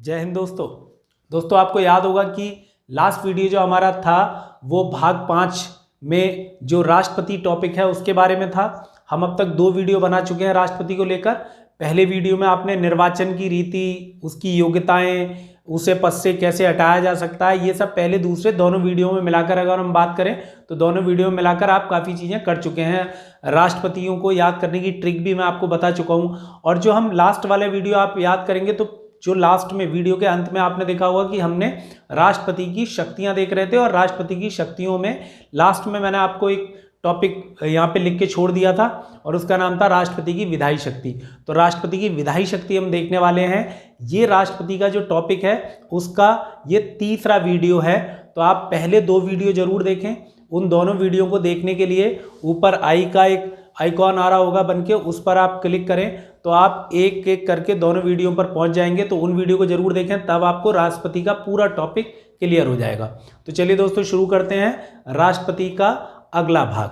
जय हिंद दोस्तों आपको याद होगा कि लास्ट वीडियो जो हमारा था वो भाग 5 में जो राष्ट्रपति टॉपिक है उसके बारे में था। हम अब तक 2 वीडियो बना चुके हैं राष्ट्रपति को लेकर। पहले वीडियो में आपने निर्वाचन की रीति, उसकी योग्यताएं, उसे पद से कैसे हटाया जा सकता है, ये सब पहले दूसरे दोनों वीडियो में मिलाकर अगर हम बात करें तो दोनों वीडियो में मिलाकर आप काफ़ी चीज़ें कर चुके हैं। राष्ट्रपतियों को याद करने की ट्रिक भी मैं आपको बता चुका हूँ। और जो हम लास्ट वाले वीडियो आप याद करेंगे तो जो लास्ट में वीडियो के अंत में आपने देखा होगा कि हमने राष्ट्रपति की शक्तियां देख रहे थे और राष्ट्रपति की शक्तियों में लास्ट में मैंने आपको एक टॉपिक यहाँ पे लिख के छोड़ दिया था और उसका नाम था राष्ट्रपति की विधायी शक्ति। तो राष्ट्रपति की विधायी शक्ति हम देखने वाले हैं। ये राष्ट्रपति का जो टॉपिक है उसका ये तीसरा वीडियो है। तो आप पहले 2 वीडियो जरूर देखें। उन दोनों वीडियो को देखने के लिए ऊपर आई का एक आइकॉन आ रहा होगा बनके, उस पर आप क्लिक करें तो आप एक एक करके दोनों वीडियो पर पहुंच जाएंगे। तो उन वीडियो को जरूर देखें, तब आपको राष्ट्रपति का पूरा टॉपिक क्लियर हो जाएगा। तो चलिए दोस्तों शुरू करते हैं राष्ट्रपति का अगला भाग।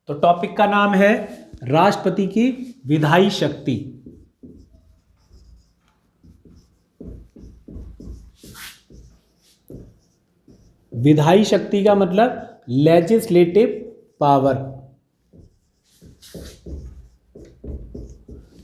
तो टॉपिक का नाम है राष्ट्रपति की विधायी शक्ति। विधायी शक्ति का मतलब लेजिस्लेटिव पावर।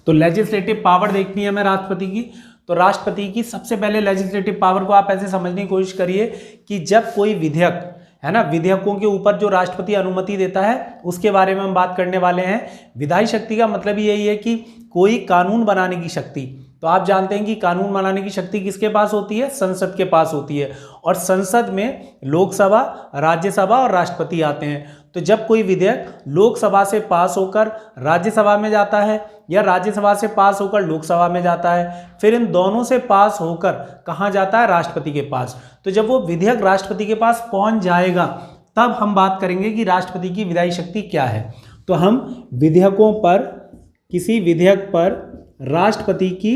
तो लेजिस्लेटिव पावर देखनी है हमें राष्ट्रपति की। तो राष्ट्रपति की सबसे पहले लेजिस्लेटिव पावर को आप ऐसे समझने की कोशिश करिए कि जब कोई विधेयक है ना, विधेयकों के ऊपर जो राष्ट्रपति अनुमति देता है उसके बारे में हम बात करने वाले हैं। विधायी शक्ति का मतलब यही है कि कोई कानून बनाने की शक्ति। तो आप जानते हैं कि कानून बनाने की शक्ति किसके पास होती है? संसद के पास होती है। और संसद में लोकसभा, राज्यसभा और राष्ट्रपति आते हैं। तो जब कोई विधेयक लोकसभा से पास होकर राज्यसभा में जाता है या राज्यसभा से पास होकर लोकसभा में जाता है, फिर इन दोनों से पास होकर कहाँ जाता है? राष्ट्रपति के पास। तो जब वो विधेयक राष्ट्रपति के पास पहुंच जाएगा तब हम बात करेंगे कि राष्ट्रपति की विधायी शक्ति क्या है। तो हम विधेयकों पर, किसी विधेयक पर राष्ट्रपति की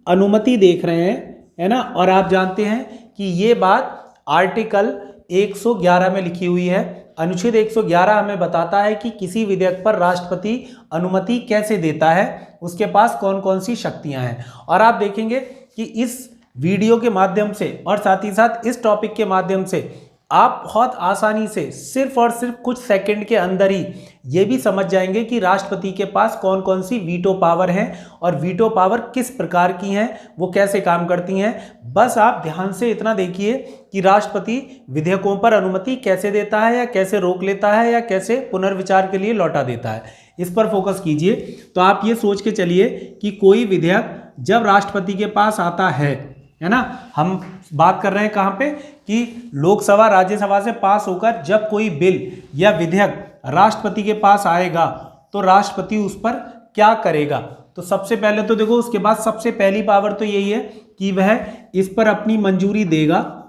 अनुमति देख रहे हैं, है ना। और आप जानते हैं कि ये बात आर्टिकल 111 में लिखी हुई है। अनुच्छेद 111 हमें बताता है कि किसी विधेयक पर राष्ट्रपति अनुमति कैसे देता है, उसके पास कौन कौन सी शक्तियां हैं। और आप देखेंगे कि इस वीडियो के माध्यम से और साथ ही साथ इस टॉपिक के माध्यम से आप बहुत आसानी से सिर्फ और सिर्फ कुछ सेकंड के अंदर ही ये भी समझ जाएंगे कि राष्ट्रपति के पास कौन कौन सी वीटो पावर हैं और वीटो पावर किस प्रकार की हैं, वो कैसे काम करती हैं। बस आप ध्यान से इतना देखिए कि राष्ट्रपति विधेयकों पर अनुमति कैसे देता है या कैसे रोक लेता है या कैसे पुनर्विचार के लिए लौटा देता है, इस पर फोकस कीजिए। तो आप ये सोच के चलिए कि कोई विधेयक जब राष्ट्रपति के पास आता है ना, हम बात कर रहे हैं कहाँ पे कि लोकसभा राज्यसभा से पास होकर जब कोई बिल या विधेयक राष्ट्रपति के पास आएगा तो राष्ट्रपति उस पर क्या करेगा। तो सबसे पहले तो देखो, उसके बाद सबसे पहली पावर तो यही है कि वह इस पर अपनी मंजूरी देगा,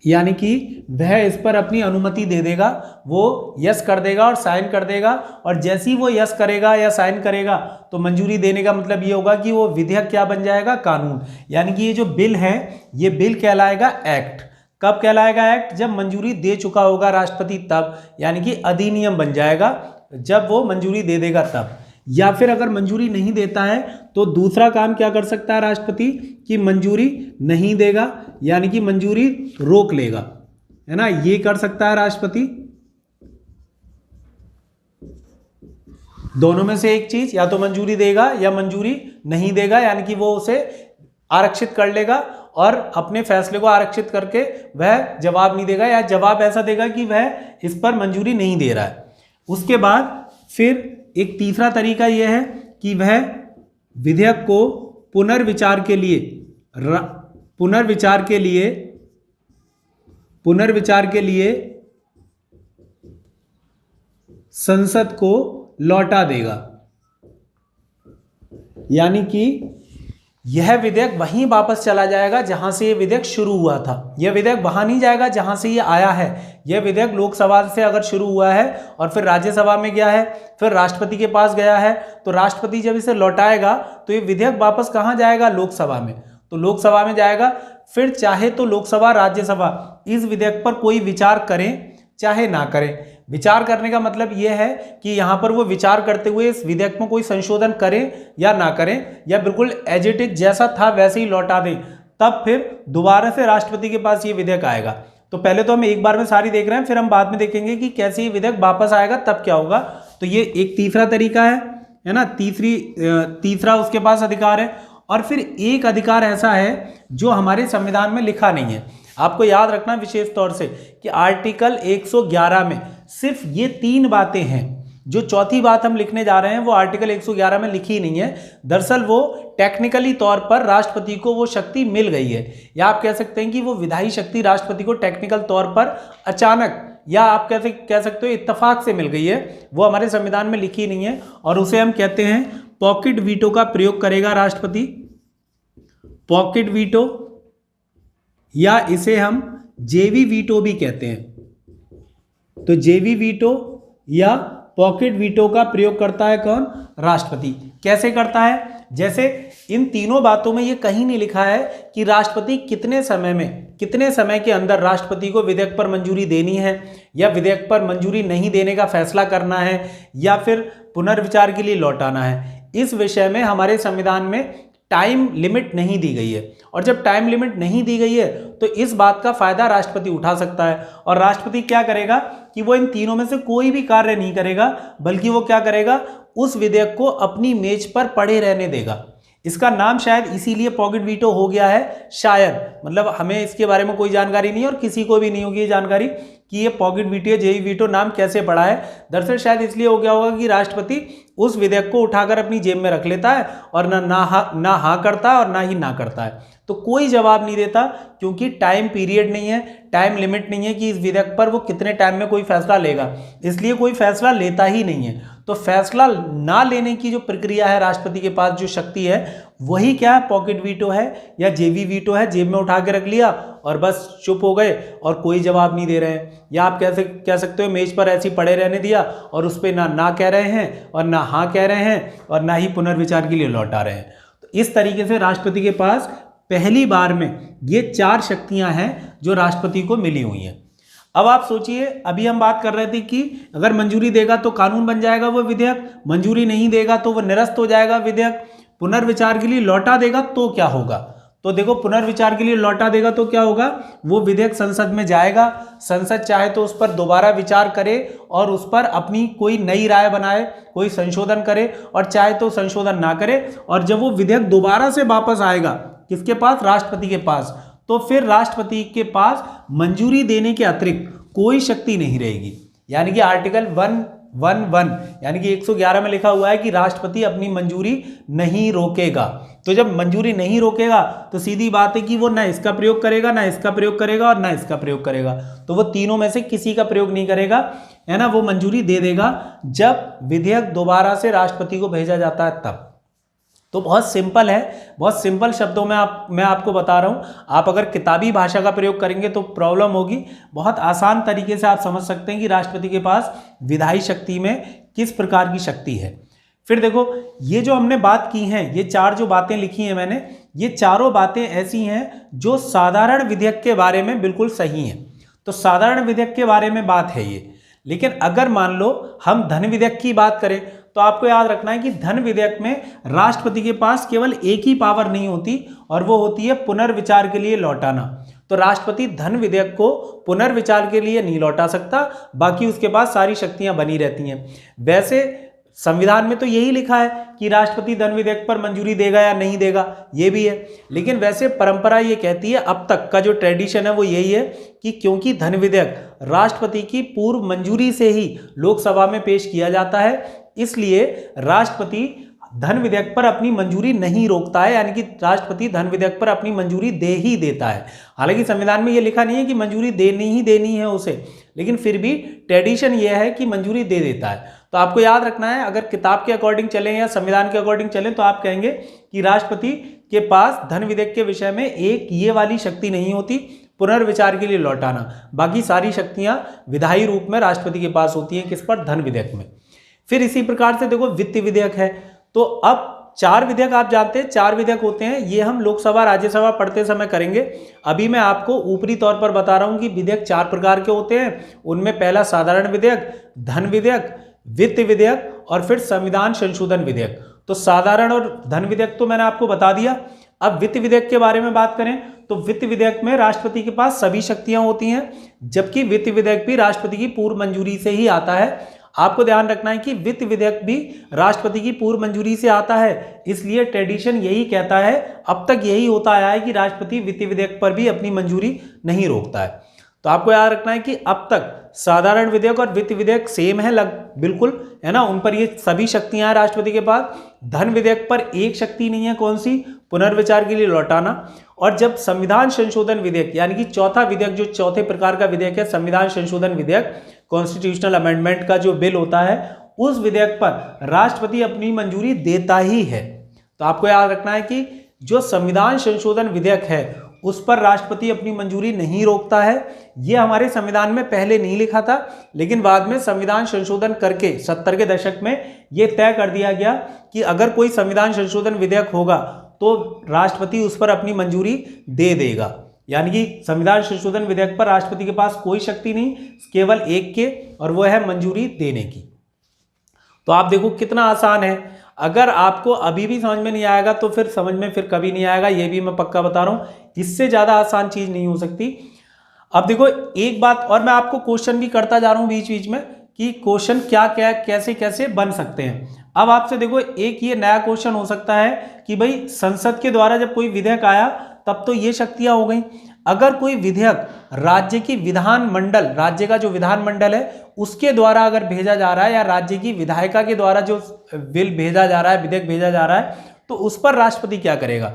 यानी कि वह इस पर अपनी अनुमति दे देगा। वो यस कर देगा और साइन कर देगा। और जैसे ही वो यस करेगा या साइन करेगा तो मंजूरी देने का मतलब ये होगा कि वो विधेयक क्या बन जाएगा? कानून। यानी कि ये जो बिल है ये बिल कहलाएगा एक्ट। कब कहलाएगा एक्ट? जब मंजूरी दे चुका होगा राष्ट्रपति तब, यानी कि अधिनियम बन जाएगा जब वो मंजूरी दे देगा तब। या फिर अगर मंजूरी नहीं देता है तो दूसरा काम क्या कर सकता है राष्ट्रपति कि मंजूरी नहीं देगा, यानी कि मंजूरी रोक लेगा, है ना। ये कर सकता है राष्ट्रपति। दोनों में से एक चीज, या तो मंजूरी देगा या मंजूरी नहीं देगा, यानी कि वो उसे आरक्षित कर लेगा और अपने फैसले को आरक्षित करके वह जवाब नहीं देगा, या जवाब ऐसा देगा कि वह इस पर मंजूरी नहीं दे रहा है। उसके बाद फिर एक तीसरा तरीका यह है कि वह विधेयक को पुनर्विचार के लिए संसद को लौटा देगा, यानी कि यह विधेयक वहीं वापस चला जाएगा जहां से यह विधेयक शुरू हुआ था। यह विधेयक वहां नहीं जाएगा जहां से यह आया है। यह विधेयक लोकसभा से अगर शुरू हुआ है और फिर राज्यसभा में गया है, फिर राष्ट्रपति के पास गया है, तो राष्ट्रपति जब इसे लौटाएगा तो ये विधेयक वापस कहां जाएगा? लोकसभा में। तो लोकसभा में जाएगा। फिर चाहे तो लोकसभा, राज्यसभा इस विधेयक पर कोई विचार करें चाहे ना करें। विचार करने का मतलब यह है कि यहाँ पर वो विचार करते हुए इस विधेयक में कोई संशोधन करें या ना करें, या बिल्कुल एज इट इज जैसा था वैसे ही लौटा दें, तब फिर दोबारा से राष्ट्रपति के पास ये विधेयक आएगा। तो पहले तो हम एक बार में सारी देख रहे हैं, फिर हम बाद में देखेंगे कि कैसे ये विधेयक वापस आएगा, तब क्या होगा। तो ये एक तीसरा तरीका है ना, तीसरा उसके पास अधिकार है। और फिर एक अधिकार ऐसा है जो हमारे संविधान में लिखा नहीं है। आपको याद रखना विशेष तौर से कि आर्टिकल 111 में सिर्फ ये 3 बातें हैं। जो चौथी बात हम लिखने जा रहे हैं वो आर्टिकल 111 में लिखी नहीं है। दरअसल वो टेक्निकली तौर पर राष्ट्रपति को वो शक्ति मिल गई है, या आप कह सकते हैं कि वो विधायी शक्ति राष्ट्रपति को टेक्निकल तौर पर अचानक, या आप कैसे कह सकते हो इत्तेफाक से मिल गई है। वो हमारे संविधान में लिखी नहीं है, और उसे हम कहते हैं पॉकेट वीटो का प्रयोग करेगा राष्ट्रपति। पॉकेट वीटो, या इसे हम जेवी वीटो भी कहते हैं। तो जेवी वीटो या पॉकेट वीटो का प्रयोग करता है कौन? राष्ट्रपति। कैसे करता है? जैसे इन तीनों बातों में ये कहीं नहीं लिखा है कि राष्ट्रपति कितने समय के अंदर राष्ट्रपति को विधेयक पर मंजूरी देनी है, या विधेयक पर मंजूरी नहीं देने का फैसला करना है, या फिर पुनर्विचार के लिए लौटाना है। इस विषय में हमारे संविधान में टाइम लिमिट नहीं दी गई है, और जब टाइम लिमिट नहीं दी गई है तो इस बात का फायदा राष्ट्रपति उठा सकता है। और राष्ट्रपति क्या करेगा कि वो इन तीनों में से कोई भी कार्य नहीं करेगा, बल्कि वो क्या करेगा, उस विधेयक को अपनी मेज पर पड़े रहने देगा। इसका नाम शायद इसीलिए पॉकेट वीटो हो गया है, शायद, मतलब हमें इसके बारे में कोई जानकारी नहीं है और किसी को भी नहीं होगी ये जानकारी कि ये पॉकेट वीटो, जेवी वीटो नाम कैसे पड़ा है। दरअसल शायद इसलिए हो गया होगा कि राष्ट्रपति उस विधेयक को उठाकर अपनी जेब में रख लेता है और ना हाँ करता है और ना ही ना करता है, तो कोई जवाब नहीं देता, क्योंकि टाइम पीरियड नहीं है, टाइम लिमिट नहीं है कि इस विधेयक पर वो कितने टाइम में कोई फैसला लेगा, इसलिए कोई फैसला लेता ही नहीं है। तो फैसला ना लेने की जो प्रक्रिया है, राष्ट्रपति के पास जो शक्ति है, वही क्या है, पॉकेट वीटो है या जेवी वीटो है। जेब में उठा के रख लिया और बस चुप हो गए और कोई जवाब नहीं दे रहे हैं, या आप कैसे कह सकते हो मेज पर ऐसे ही पड़े रहने दिया और उस पर ना कह रहे हैं और ना हाँ कह रहे हैं और ना ही पुनर्विचार के लिए लौटा रहे हैं। तो इस तरीके से राष्ट्रपति के पास पहली बार में ये 4 शक्तियां हैं जो राष्ट्रपति को मिली हुई हैं। अब आप सोचिए, अभी हम बात कर रहे थे कि अगर मंजूरी देगा तो कानून बन जाएगा वो विधेयक, मंजूरी नहीं देगा तो वो निरस्त हो जाएगा विधेयक, पुनर्विचार के लिए लौटा देगा तो क्या होगा। तो देखो, पुनर्विचार के लिए लौटा देगा तो क्या होगा, वो विधेयक संसद में जाएगा, संसद चाहे तो उस पर दोबारा विचार करे और उस पर अपनी कोई नई राय बनाए, कोई संशोधन करे, और चाहे तो संशोधन ना करे। और जब वो विधेयक दोबारा से वापस आएगा किसके पास, राष्ट्रपति के पास, तो फिर राष्ट्रपति के पास मंजूरी देने के अतिरिक्त कोई शक्ति नहीं रहेगी। यानी कि आर्टिकल 111 यानी कि 111 में लिखा हुआ है कि राष्ट्रपति अपनी मंजूरी नहीं रोकेगा। तो जब मंजूरी नहीं रोकेगा तो सीधी बात है कि वो ना इसका प्रयोग करेगा, ना इसका प्रयोग करेगा और ना इसका प्रयोग करेगा। तो वो तीनों में से किसी का प्रयोग नहीं करेगा, है ना, वो मंजूरी दे देगा जब विधेयक दोबारा से राष्ट्रपति को भेजा जाता है तब। तो बहुत सिंपल है, बहुत सिंपल शब्दों में मैं आपको बता रहा हूँ। आप अगर किताबी भाषा का प्रयोग करेंगे तो प्रॉब्लम होगी। बहुत आसान तरीके से आप समझ सकते हैं कि राष्ट्रपति के पास विधायी शक्ति में किस प्रकार की शक्ति है। फिर देखो, ये जो हमने बात की हैं, ये 4 जो बातें लिखी हैं मैंने, ये चारों बातें ऐसी हैं जो साधारण विधेयक के बारे में बिल्कुल सही हैं। तो साधारण विधेयक के बारे में बात है ये। लेकिन अगर मान लो हम धन विधेयक की बात करें तो आपको याद रखना है कि धन विधेयक में राष्ट्रपति के पास केवल एक ही पावर नहीं होती, और वो होती है पुनर्विचार के लिए लौटाना। तो राष्ट्रपति धन विधेयक को पुनर्विचार के लिए नहीं लौटा सकता, बाकी उसके पास सारी शक्तियां बनी रहती हैं। वैसे संविधान में तो यही लिखा है कि राष्ट्रपति धन विधेयक पर मंजूरी देगा या नहीं देगा, ये भी है। लेकिन वैसे परंपरा ये कहती है, अब तक का जो ट्रेडिशन है वो यही है कि क्योंकि धन विधेयक राष्ट्रपति की पूर्व मंजूरी से ही लोकसभा में पेश किया जाता है, इसलिए राष्ट्रपति धन विधेयक पर अपनी मंजूरी नहीं रोकता है, यानी कि राष्ट्रपति धन विधेयक पर अपनी मंजूरी दे ही देता है। हालांकि संविधान में यह लिखा नहीं है कि मंजूरी देनी ही देनी है उसे, लेकिन फिर भी ट्रेडिशन यह है कि मंजूरी दे देता है। तो आपको याद रखना है, अगर किताब के अकॉर्डिंग चलें या संविधान के अकॉर्डिंग चलें तो आप कहेंगे कि राष्ट्रपति के पास धन विधेयक के विषय में एक ये वाली शक्ति नहीं होती, पुनर्विचार के लिए लौटाना। बाकी सारी शक्तियां विधायी रूप में राष्ट्रपति के पास होती हैं, किस पर, धन विधेयक में। फिर इसी प्रकार से देखो, वित्त विधेयक है। तो अब चार विधेयक आप जानते हैं, चार विधेयक होते हैं, ये हम लोकसभा राज्यसभा पढ़ते समय करेंगे। अभी मैं आपको ऊपरी तौर पर बता रहा हूं कि विधेयक चार प्रकार के होते हैं। उनमें पहला साधारण विधेयक, धन विधेयक, वित्त विधेयक और फिर संविधान संशोधन विधेयक। तो साधारण और धन विधेयक तो मैंने आपको बता दिया। अब वित्त विधेयक के बारे में बात करें तो वित्त विधेयक में राष्ट्रपति के पास सभी शक्तियां होती हैं, जबकि वित्त विधेयक भी राष्ट्रपति की पूर्व मंजूरी से ही आता है। आपको ध्यान रखना है कि वित्त विधेयक भी राष्ट्रपति की पूर्व मंजूरी से आता है, इसलिए ट्रेडिशन यही कहता है, अब तक यही होता आया है कि राष्ट्रपति वित्त विधेयक पर भी अपनी मंजूरी नहीं रोकता है। तो आपको याद रखना है कि अब तक साधारण विधेयक और वित्त विधेयक सेम है, बिल्कुल है ना, उन पर ये सभी शक्तियां हैं राष्ट्रपति के पास। धन विधेयक पर एक शक्ति नहीं है, कौन सी? पुनर्विचार के लिए लौटाना। और जब संविधान संशोधन विधेयक यानी कि चौथा विधेयक, जो चौथे प्रकार का विधेयक है, संविधान संशोधन विधेयक, कॉन्स्टिट्यूशनल अमेंडमेंट का जो बिल होता है, उस विधेयक पर राष्ट्रपति अपनी मंजूरी देता ही है। तो आपको याद रखना है कि जो संविधान संशोधन विधेयक है उस पर राष्ट्रपति अपनी मंजूरी नहीं रोकता है। यह हमारे संविधान में पहले नहीं लिखा था, लेकिन बाद में संविधान संशोधन करके 70 के दशक में यह तय कर दिया गया कि अगर कोई संविधान संशोधन विधेयक होगा तो राष्ट्रपति उस पर अपनी मंजूरी दे देगा। यानी कि संविधान संशोधन विधेयक पर राष्ट्रपति के पास कोई शक्ति नहीं, केवल एक के, और वह है मंजूरी देने की। तो आप देखो कितना आसान है। अगर आपको अभी भी समझ में नहीं आएगा तो फिर समझ में फिर कभी नहीं आएगा, ये भी मैं पक्का बता रहा हूं। इससे ज्यादा आसान चीज नहीं हो सकती। अब देखो एक बात और, मैं आपको क्वेश्चन भी करता जा रहा हूं बीच बीच में कि क्वेश्चन क्या क्या कैसे कैसे बन सकते हैं। अब आपसे देखो एक ये नया क्वेश्चन हो सकता है कि भाई संसद के द्वारा जब कोई विधेयक आया तब तो ये शक्तियां हो गई, अगर कोई विधेयक राज्य की विधानमंडल, राज्य का जो विधानमंडल है उसके द्वारा अगर भेजा जा रहा है, या राज्य की विधायिका के द्वारा जो बिल भेजा जा रहा है, विधेयक भेजा जा रहा है, तो उस पर राष्ट्रपति क्या करेगा?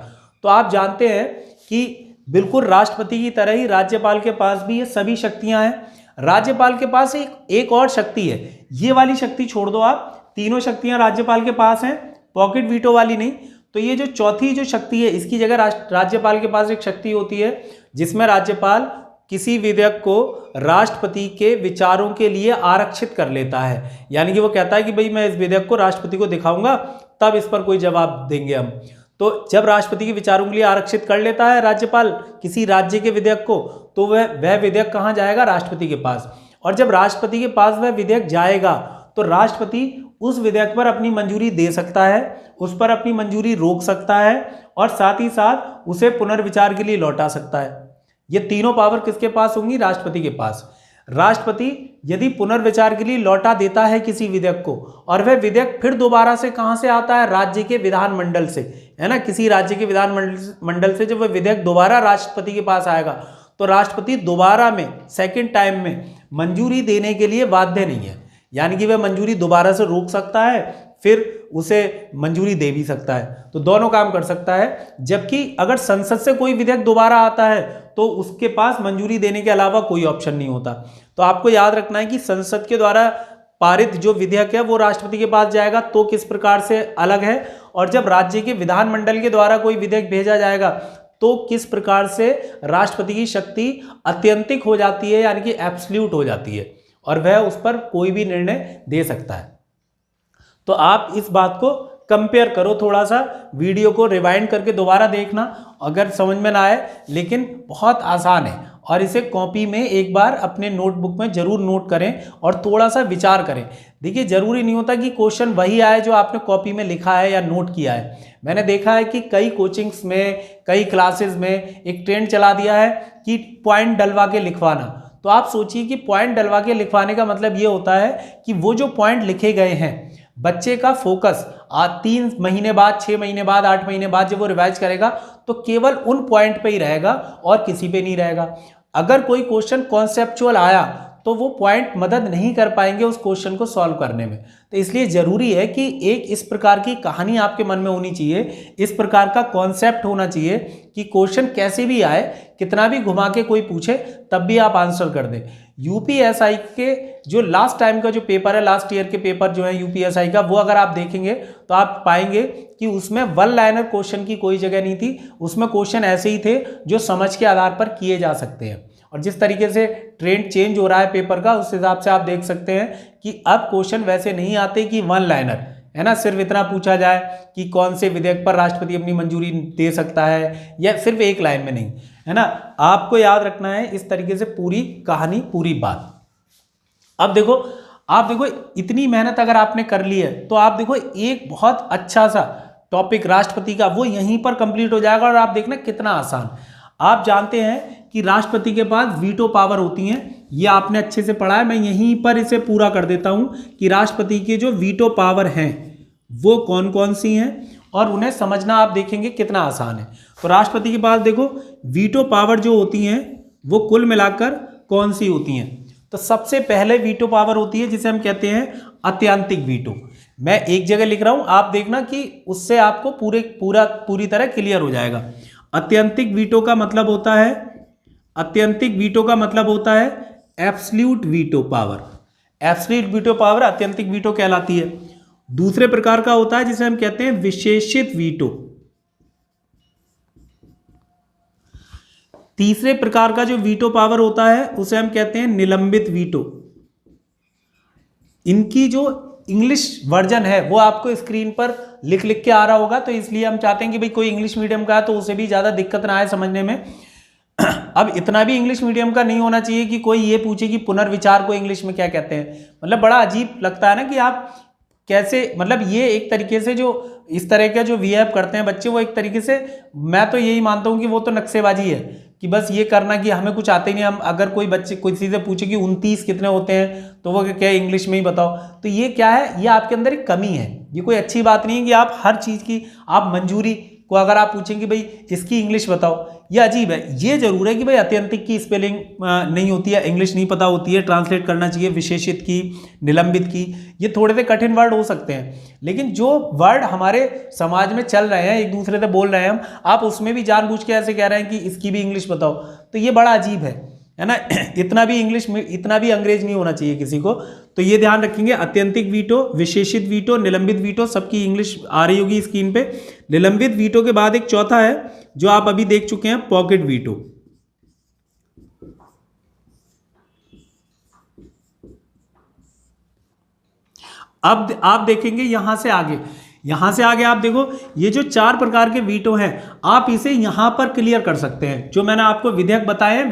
तो आप जानते हैं कि बिल्कुल राष्ट्रपति की तरह ही राज्यपाल के पास भी ये सभी शक्तियां हैं। राज्यपाल के पास एक और शक्ति है, ये वाली शक्ति छोड़ दो आप, तीनों शक्तियां राज्यपाल के पास हैं, पॉकेट वीटो वाली नहीं। तो ये जो चौथी जो शक्ति है, इसकी जगह राज्यपाल के पास एक शक्ति होती है जिसमें राज्यपाल किसी विधेयक को राष्ट्रपति के विचारों के लिए आरक्षित कर लेता है। यानी कि वो कहता है कि भाई मैं इस विधेयक को राष्ट्रपति को दिखाऊंगा तब इस पर कोई जवाब देंगे हम। तो जब राष्ट्रपति के विचारों के लिए आरक्षित कर लेता है राज्यपाल किसी राज्य के विधेयक को, तो वह विधेयक कहाँ जाएगा? राष्ट्रपति के पास। और जब राष्ट्रपति के पास वह विधेयक जाएगा तो राष्ट्रपति उस विधेयक पर अपनी मंजूरी दे सकता है, उस पर अपनी मंजूरी रोक सकता है, और साथ ही साथ उसे पुनर्विचार के लिए लौटा सकता है। ये तीनों पावर किसके पास होंगी? राष्ट्रपति के पास। राष्ट्रपति यदि पुनर्विचार के लिए लौटा देता है किसी विधेयक को, और वह विधेयक फिर दोबारा से कहां से आता है? राज्य के विधानमंडल से, है ना, किसी राज्य के विधानमंडल से जब वह विधेयक दोबारा राष्ट्रपति के पास आएगा तो राष्ट्रपति दोबारा में, सेकेंड टाइम में मंजूरी देने के लिए बाध्य नहीं है। यानी कि वह मंजूरी दोबारा से रोक सकता है, फिर उसे मंजूरी दे भी सकता है, तो दोनों काम कर सकता है। जबकि अगर संसद से कोई विधेयक दोबारा आता है तो उसके पास मंजूरी देने के अलावा कोई ऑप्शन नहीं होता। तो आपको याद रखना है कि संसद के द्वारा पारित जो विधेयक है वो राष्ट्रपति के पास जाएगा तो किस प्रकार से अलग है, और जब राज्य के विधानमंडल के द्वारा कोई विधेयक भेजा जाएगा तो किस प्रकार से राष्ट्रपति की शक्ति अत्यंतिक हो जाती है, यानी कि एब्सोल्यूट हो जाती है, और वह उस पर कोई भी निर्णय दे सकता है। तो आप इस बात को कंपेयर करो, थोड़ा सा वीडियो को रिवाइंड करके दोबारा देखना अगर समझ में ना आए, लेकिन बहुत आसान है, और इसे कॉपी में एक बार अपने नोटबुक में जरूर नोट करें और थोड़ा सा विचार करें। देखिए जरूरी नहीं होता कि क्वेश्चन वही आए जो आपने कॉपी में लिखा है या नोट किया है। मैंने देखा है कि कई कोचिंग्स में, कई क्लासेस में एक ट्रेंड चला दिया है कि पॉइंट डलवा के लिखवाना। तो आप सोचिए कि पॉइंट डलवा के लिखवाने का मतलब ये होता है कि वो जो पॉइंट लिखे गए हैं, बच्चे का फोकस 3 महीने बाद, 6 महीने बाद, 8 महीने बाद जब वो रिवाइज करेगा तो केवल उन पॉइंट पे ही रहेगा और किसी पे नहीं रहेगा। अगर कोई क्वेश्चन कॉन्सेप्चुअल आया तो वो पॉइंट मदद नहीं कर पाएंगे उस क्वेश्चन को सॉल्व करने में। तो इसलिए जरूरी है कि एक इस प्रकार की कहानी आपके मन में होनी चाहिए, इस प्रकार का कॉन्सेप्ट होना चाहिए कि क्वेश्चन कैसे भी आए, कितना भी घुमा के कोई पूछे तब भी आप आंसर कर दें। यूपीएसआई के जो लास्ट टाइम का जो पेपर है, लास्ट ईयर के पेपर जो है यूपीएसआई का, वो अगर आप देखेंगे तो आप पाएंगे कि उसमें वन लाइनर क्वेश्चन की कोई जगह नहीं थी। उसमें क्वेश्चन ऐसे ही थे जो समझ के आधार पर किए जा सकते हैं। और जिस तरीके से ट्रेंड चेंज हो रहा है पेपर का, उस हिसाब से आप देख सकते हैं कि अब क्वेश्चन वैसे नहीं आते कि वन लाइनर, है ना, सिर्फ इतना पूछा जाए कि कौन से विधेयक पर राष्ट्रपति अपनी मंजूरी दे सकता है, या सिर्फ एक लाइन में नहीं, है ना, आपको याद रखना है इस तरीके से पूरी कहानी, पूरी बात। अब देखो, आप देखो इतनी मेहनत अगर आपने कर ली है तो आप देखो एक बहुत अच्छा सा टॉपिक राष्ट्रपति का वो यहीं पर कंप्लीट हो जाएगा। और आप देखना कितना आसान। आप जानते हैं कि राष्ट्रपति के पास वीटो पावर होती हैं, ये आपने अच्छे से पढ़ा है, मैं यहीं पर इसे पूरा कर देता हूं कि राष्ट्रपति के जो वीटो पावर हैं वो कौन कौन सी हैं, और उन्हें समझना आप देखेंगे कितना आसान है। तो राष्ट्रपति के पास देखो वीटो पावर जो होती हैं वो कुल मिलाकर कौन सी होती हैं। तो सबसे पहले वीटो पावर होती है जिसे हम कहते हैं अत्यंतिक वीटो। मैं एक जगह लिख रहा हूं, आप देखना कि उससे आपको पूरी तरह क्लियर हो जाएगा। अत्यंतिक वीटो का मतलब होता है, अत्यंतिक वीटो का मतलब होता है absolute veto power. Absolute veto power अत्यंतिक वीटो कहलाती है। दूसरे प्रकार का होता है जिसे हम कहते हैं विशेषित वीटो। तीसरे प्रकार का जो वीटो पावर होता है उसे हम कहते हैं निलंबित वीटो। इनकी जो इंग्लिश वर्जन है वो आपको स्क्रीन पर लिख लिख के आ रहा होगा, तो इसलिए हम चाहते हैं कि भाई कोई इंग्लिश मीडियम का है तो उसे भी ज़्यादा दिक्कत ना आए समझने में। अब इतना भी इंग्लिश मीडियम का नहीं होना चाहिए कि कोई ये पूछे कि पुनर्विचार को इंग्लिश में क्या कहते हैं। मतलब बड़ा अजीब लगता है ना कि आप कैसे, मतलब ये एक तरीके से जो इस तरह का जो बिहेव करते हैं बच्चे, वो एक तरीके से मैं तो यही मानता हूँ कि वो तो नक्शेबाजी है कि बस ये करना कि हमें कुछ आते ही नहीं। हम अगर कोई बच्चे किसी से पूछे कि 29 कितने होते हैं तो वो क्या इंग्लिश में ही बताओ, तो ये क्या है, ये आपके अंदर एक कमी है। ये कोई अच्छी बात नहीं है कि आप हर चीज़ की आप मंजूरी को अगर आप पूछेंगे भाई इसकी इंग्लिश बताओ, ये अजीब है। ये जरूर है कि भाई अत्यंतिक की स्पेलिंग नहीं होती है, इंग्लिश नहीं पता होती है, ट्रांसलेट करना चाहिए, विशेषित की, निलंबित की, ये थोड़े से कठिन वर्ड हो सकते हैं, लेकिन जो वर्ड हमारे समाज में चल रहे हैं, एक दूसरे से बोल रहे हैं हम, आप उसमें भी जानबूझ के ऐसे कह रहे हैं कि इसकी भी इंग्लिश बताओ, तो ये बड़ा अजीब है ना। इतना भी इंग्लिश में, इतना भी अंग्रेज नहीं होना चाहिए किसी को। तो ये ध्यान रखेंगे, अत्यंतिक वीटो, विशेषित वीटो, निलंबित वीटो, सबकी इंग्लिश आ रही होगी स्क्रीन पे। निलंबित वीटो के बाद एक चौथा है जो आप अभी देख चुके हैं, पॉकेट वीटो। अब आप देखेंगे यहां से आगे आप देखो ये जो 4 प्रकार के वीटो हैं, आप इसे यहां पर क्लियर कर सकते हैं। जो मैंने आपको विधेयक बताए हैं,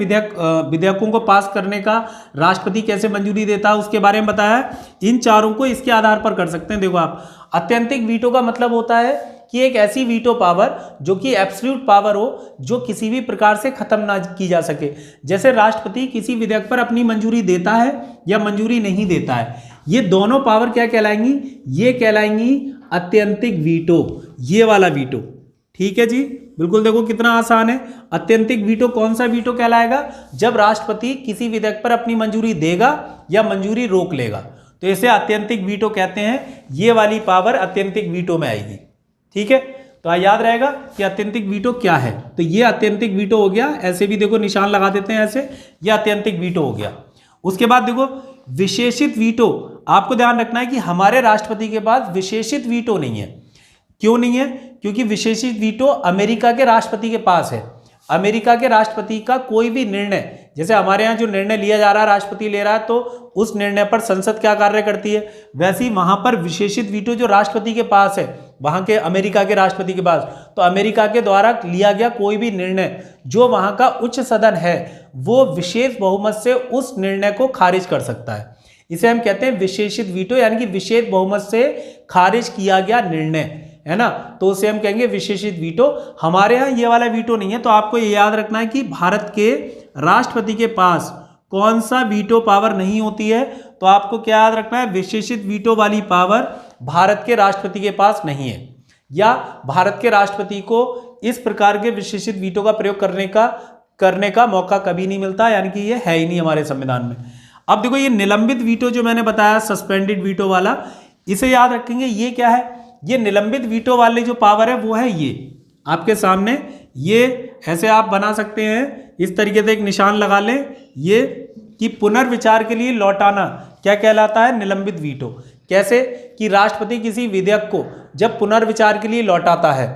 विधेयकों को पास करने का राष्ट्रपति कैसे मंजूरी देता है उसके बारे में बताया है, इन चारों को इसके आधार पर कर सकते हैं। देखो आप, अत्यंतिक वीटो का मतलब होता है कि एक ऐसी वीटो पावर जो कि एब्सोल्यूट पावर हो, जो किसी भी प्रकार से खत्म ना की जा सके। जैसे राष्ट्रपति किसी विधेयक पर अपनी मंजूरी देता है या मंजूरी नहीं देता है, ये दोनों पावर क्या कहलाएंगी, ये कहलाएंगी अत्यंतिक वीटो, ये वाला वीटो। ठीक है जी, बिल्कुल देखो कितना आसान है। अत्यंतिक वीटो कौन सा वीटो कहलाएगा, जब राष्ट्रपति किसी विधेयक पर अपनी मंजूरी देगा या मंजूरी रोक लेगा, तो इसे अत्यंतिक वीटो कहते हैं। ये वाली पावर अत्यंतिक वीटो में आएगी। ठीक है, तो याद रहेगा कि अत्यंतिक वीटो क्या है। तो ये अत्यंतिक वीटो हो गया, ऐसे भी देखो निशान लगा देते हैं ऐसे, ये अत्यंतिक वीटो हो गया। उसके बाद देखो विशेषित वीटो, आपको ध्यान रखना है कि हमारे राष्ट्रपति के पास विशेषित वीटो नहीं है। क्यों नहीं है, क्योंकि विशेषित वीटो अमेरिका के राष्ट्रपति के पास है। अमेरिका के राष्ट्रपति का कोई भी निर्णय, जैसे हमारे यहाँ जो निर्णय लिया जा रहा है राष्ट्रपति ले रहा है, तो उस निर्णय पर संसद क्या कार्य करती है, वैसे ही वहां पर विशेषित वीटो जो राष्ट्रपति के पास है, वहां के अमेरिका के राष्ट्रपति के पास, तो अमेरिका के द्वारा लिया गया कोई भी निर्णय जो वहां का उच्च सदन है, वो विशेष बहुमत से उस निर्णय को खारिज कर सकता है। इसे हम कहते हैं विशेषित वीटो, यानी कि विशेष बहुमत से खारिज किया गया निर्णय, है ना, तो उसे हम कहेंगे विशेषित वीटो। हमारे यहाँ ये वाला वीटो नहीं है। तो आपको ये याद रखना है कि भारत के राष्ट्रपति के पास कौन सा वीटो पावर नहीं होती है, तो आपको क्या याद रखना है, विशेषित वीटो वाली पावर भारत के राष्ट्रपति के पास नहीं है, या भारत के राष्ट्रपति को इस प्रकार के विशेषित वीटो का प्रयोग करने का मौका कभी नहीं मिलता, यानी कि ये है ही नहीं हमारे संविधान में। अब देखो ये निलंबित वीटो जो मैंने बताया, सस्पेंडेड वीटो वाला, इसे याद रखेंगे। ये क्या है, ये निलंबित वीटो वाली जो पावर है वो है ये आपके सामने, ये ऐसे आप बना सकते हैं, इस तरीके से एक निशान लगा लें, ये कि पुनर्विचार के लिए लौटाना क्या कहलाता है, निलंबित वीटो। कैसे कि राष्ट्रपति किसी विधेयक को जब पुनर्विचार के लिए लौटाता है,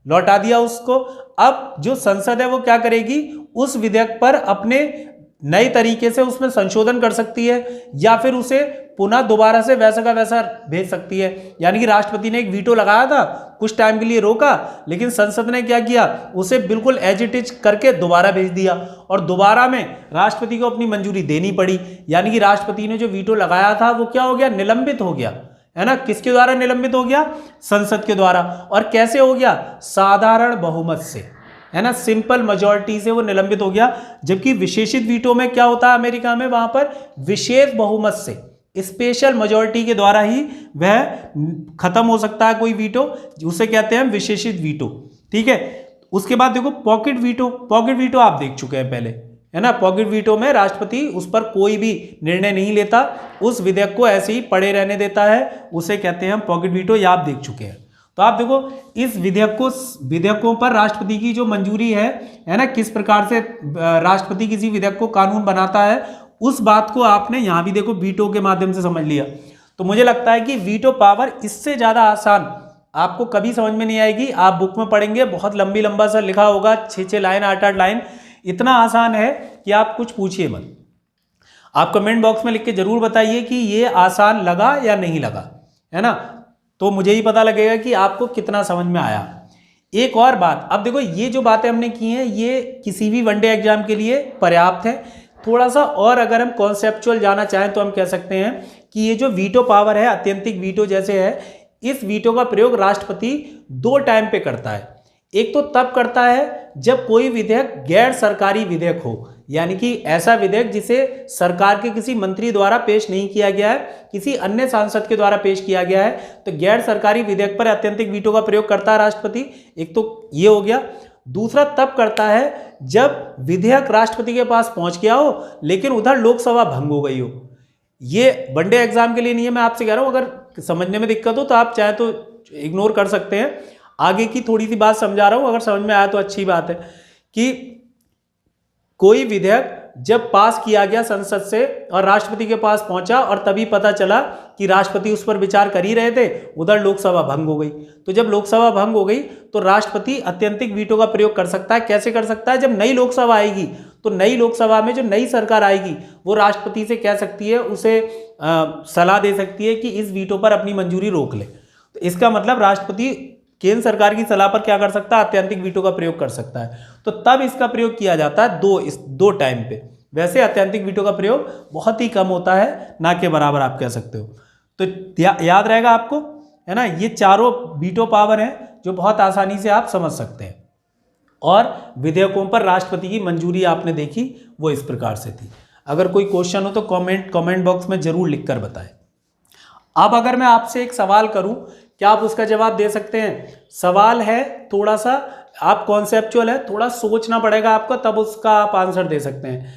लौटा दिया उसको, अब जो संसद है वो क्या करेगी, उस विधेयक पर अपने नए तरीके से उसमें संशोधन कर सकती है या फिर उसे पुनः दोबारा से वैसा का वैसा भेज सकती है। यानी कि राष्ट्रपति ने एक वीटो लगाया था, कुछ टाइम के लिए रोका, लेकिन संसद ने क्या किया, उसे बिल्कुल एज इट इज करके दोबारा भेज दिया और दोबारा में राष्ट्रपति को अपनी मंजूरी देनी पड़ी। यानी कि राष्ट्रपति ने जो वीटो लगाया था वो क्या हो गया, निलंबित हो गया, है ना। किसके द्वारा निलंबित हो गया, संसद के द्वारा। और कैसे हो गया, साधारण बहुमत से, है ना, सिंपल मेजॉरिटी से वो निलंबित हो गया। जबकि विशेषित वीटो में क्या होता है अमेरिका में, वहां पर विशेष बहुमत से, स्पेशल मेजॉरिटी के द्वारा ही वह खत्म हो सकता है कोई वीटो, उसे कहते हैं विशेषित वीटो। ठीक है, उसके बाद देखो पॉकेट वीटो। पॉकेट वीटो आप देख चुके हैं पहले, है ना। पॉकेट वीटो में राष्ट्रपति उस पर कोई भी निर्णय नहीं लेता, उस विधेयक को ऐसे ही पड़े रहने देता है, उसे कहते हैं हम पॉकेट वीटो, ये आप देख चुके हैं। तो आप देखो इस विधेयकों पर राष्ट्रपति की जो मंजूरी है ना, किस प्रकार से राष्ट्रपति किसी विधेयक को कानून बनाता है, उस बात को आपने यहां भी देखो वीटो के माध्यम से समझ लिया। तो मुझे लगता है कि वीटो पावर इससे ज्यादा आसान आपको कभी समझ में नहीं आएगी। आप बुक में पढ़ेंगे, बहुत लंबा सा लिखा होगा, 6 लाइन 8 लाइन, इतना आसान है कि आप कुछ पूछिए मत। आप कमेंट बॉक्स में लिख के जरूर बताइए कि ये आसान लगा या नहीं लगा, है ना, तो मुझे ही पता लगेगा कि आपको कितना समझ में आया। एक और बात, अब देखो ये जो बातें हमने की हैं ये किसी भी वनडे एग्जाम के लिए पर्याप्त है। थोड़ा सा और अगर हम कॉन्सेप्चुअल जाना चाहें तो हम कह सकते हैं कि ये जो वीटो पावर है, अत्यंतिक वीटो जैसे है, इस वीटो का प्रयोग राष्ट्रपति 2 टाइम पे करता है। एक तो तब करता है जब कोई विधेयक गैर सरकारी विधेयक हो, यानी कि ऐसा विधेयक जिसे सरकार के किसी मंत्री द्वारा पेश नहीं किया गया है, किसी अन्य सांसद के द्वारा पेश किया गया है, तो गैर सरकारी विधेयक पर अत्यंतिक वीटो का प्रयोग करता है राष्ट्रपति। एक तो ये हो गया। दूसरा तब करता है जब विधेयक राष्ट्रपति के पास पहुंच गया हो लेकिन उधर लोकसभा भंग हो गई हो। ये वनडे एग्जाम के लिए नहीं है, मैं आपसे कह रहा हूं, अगर समझने में दिक्कत हो तो आप चाहे तो इग्नोर कर सकते हैं। आगे की थोड़ी सी बात समझा रहा हूं, अगर समझ में आया तो अच्छी बात है कि कोई विधेयक जब पास किया गया संसद से और राष्ट्रपति के पास पहुंचा और तभी पता चला कि राष्ट्रपति उस पर विचार कर ही रहे थे, उधर लोकसभा भंग हो गई। तो जब लोकसभा भंग हो गई तो राष्ट्रपति अत्यंतिक वीटो का प्रयोग कर सकता है। कैसे कर सकता है, जब नई लोकसभा आएगी तो नई लोकसभा में जो नई सरकार आएगी वो राष्ट्रपति से कह सकती है, उसे सलाह दे सकती है कि इस वीटो पर अपनी मंजूरी रोक ले। तो इसका मतलब राष्ट्रपति केंद्र सरकार की सलाह पर क्या कर सकता है, अत्यंतिक वीटो का प्रयोग कर सकता है। तो तब इसका प्रयोग किया जाता है दो टाइम पे। वैसे अत्यंतिक वीटो का प्रयोग बहुत ही कम होता है, ना के बराबर आप कह सकते हो। तो याद रहेगा आपको, है ना, ये चारों वीटो पावर हैं जो बहुत आसानी से आप समझ सकते हैं। और विधेयकों पर राष्ट्रपति की मंजूरी आपने देखी, वो इस प्रकार से थी। अगर कोई क्वेश्चन हो तो कमेंट बॉक्स में जरूर लिखकर बताएं। अब अगर मैं आपसे एक सवाल करूं, क्या आप उसका जवाब दे सकते हैं? सवाल है थोड़ा सा, आप कॉन्सेप्चुअल है, थोड़ा सोचना पड़ेगा आपको, तब उसका आप आंसर दे सकते हैं।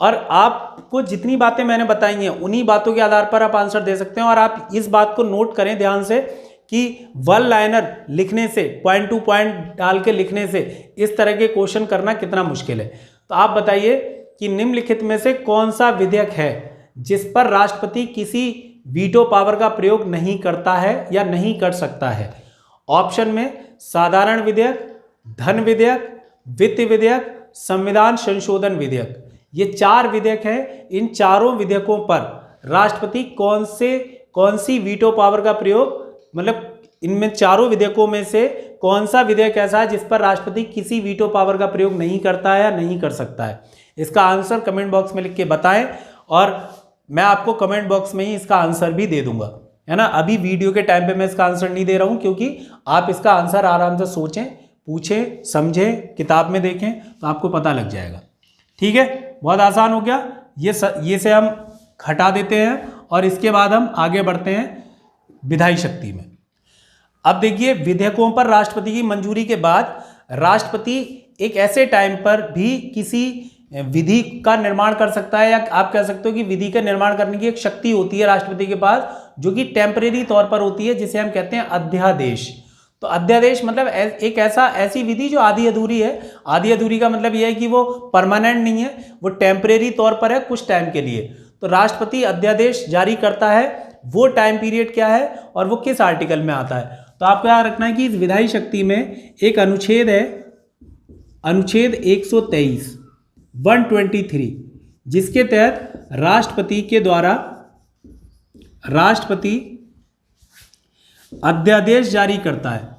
और आपको जितनी बातें मैंने बताई हैं उन्हीं बातों के आधार पर आप आंसर दे सकते हैं। और आप इस बात को नोट करें ध्यान से कि वन लाइनर लिखने से, पॉइंट टू पॉइंट डाल के लिखने से इस तरह के क्वेश्चन करना कितना मुश्किल है। तो आप बताइए कि निम्नलिखित में से कौन सा विधेयक है जिस पर राष्ट्रपति किसी वीटो पावर का प्रयोग नहीं करता है या नहीं कर सकता है? ऑप्शन में साधारण विधेयक, धन विधेयक, वित्त विधेयक, संविधान संशोधन विधेयक। ये 4 विधेयक हैं। इन चारों विधेयकों पर राष्ट्रपति कौन सी वीटो पावर का प्रयोग, मतलब इनमें चारों विधेयकों में से कौन सा विधेयक ऐसा है जिस पर राष्ट्रपति किसी वीटो पावर का प्रयोग नहीं करता है या नहीं कर सकता है? इसका आंसर कमेंट बॉक्स में लिख के बताएं और मैं आपको कमेंट बॉक्स में ही इसका आंसर भी दे दूंगा, है ना। अभी वीडियो के टाइम पे मैं इसका आंसर नहीं दे रहा हूं क्योंकि आप इसका आंसर आराम से सोचें, पूछें, समझें, किताब में देखें तो आपको पता लग जाएगा। ठीक है, बहुत आसान हो गया। ये से हम हटा देते हैं और इसके बाद हम आगे बढ़ते हैं विधायी शक्ति में। अब देखिए, विधेयकों पर राष्ट्रपति की मंजूरी के बाद राष्ट्रपति एक ऐसे टाइम पर भी किसी विधि का निर्माण कर सकता है, या आप कह सकते हो कि विधि का निर्माण करने की एक शक्ति होती है राष्ट्रपति के पास, जो कि टेम्परेरी तौर पर होती है, जिसे हम कहते हैं अध्यादेश। तो अध्यादेश मतलब एक ऐसी विधि जो आधी अधूरी है। आधी अधूरी का मतलब यह है कि वो परमानेंट नहीं है, वो टेम्परेरी तौर पर है, कुछ टाइम के लिए। तो राष्ट्रपति अध्यादेश जारी करता है, वो टाइम पीरियड क्या है और वो किस आर्टिकल में आता है? तो आपको याद रखना है कि इस विधायी शक्ति में एक अनुच्छेद है, अनुच्छेद 123, 123, जिसके तहत राष्ट्रपति के द्वारा राष्ट्रपति अध्यादेश जारी करता है।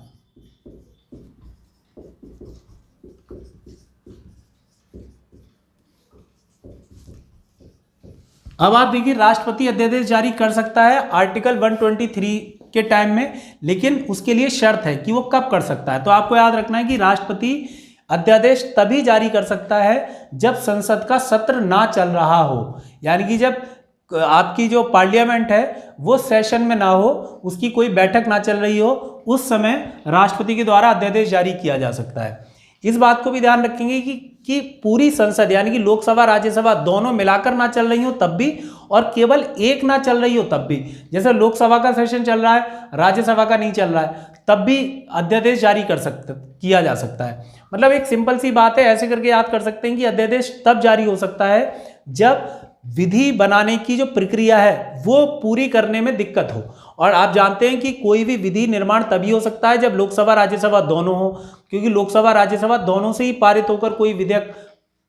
अब आप देखिए, राष्ट्रपति अध्यादेश जारी कर सकता है आर्टिकल 123 के टाइम में, लेकिन उसके लिए शर्त है कि वो कब कर सकता है। तो आपको याद रखना है कि राष्ट्रपति अध्यादेश तभी जारी कर सकता है जब संसद का सत्र ना चल रहा हो, यानी कि जब आपकी जो पार्लियामेंट है वो सेशन में ना हो, उसकी कोई बैठक ना चल रही हो, उस समय राष्ट्रपति के द्वारा अध्यादेश जारी किया जा सकता है। इस बात को भी ध्यान रखेंगे कि पूरी संसद यानी कि लोकसभा राज्यसभा दोनों मिलाकर ना चल रही हो तब भी, और केवल एक ना चल रही हो तब भी। जैसे लोकसभा का सेशन चल रहा है, राज्यसभा का नहीं चल रहा है, तब भी अध्यादेश जारी किया जा सकता है। मतलब एक सिंपल सी बात है, ऐसे करके याद कर सकते हैं कि अध्यादेश तब जारी हो सकता है जब विधि बनाने की जो प्रक्रिया है वो पूरी करने में दिक्कत हो। और आप जानते हैं कि कोई भी विधि निर्माण तभी हो सकता है जब लोकसभा राज्यसभा दोनों हो, क्योंकि लोकसभा राज्यसभा दोनों से ही पारित होकर कोई विधेयक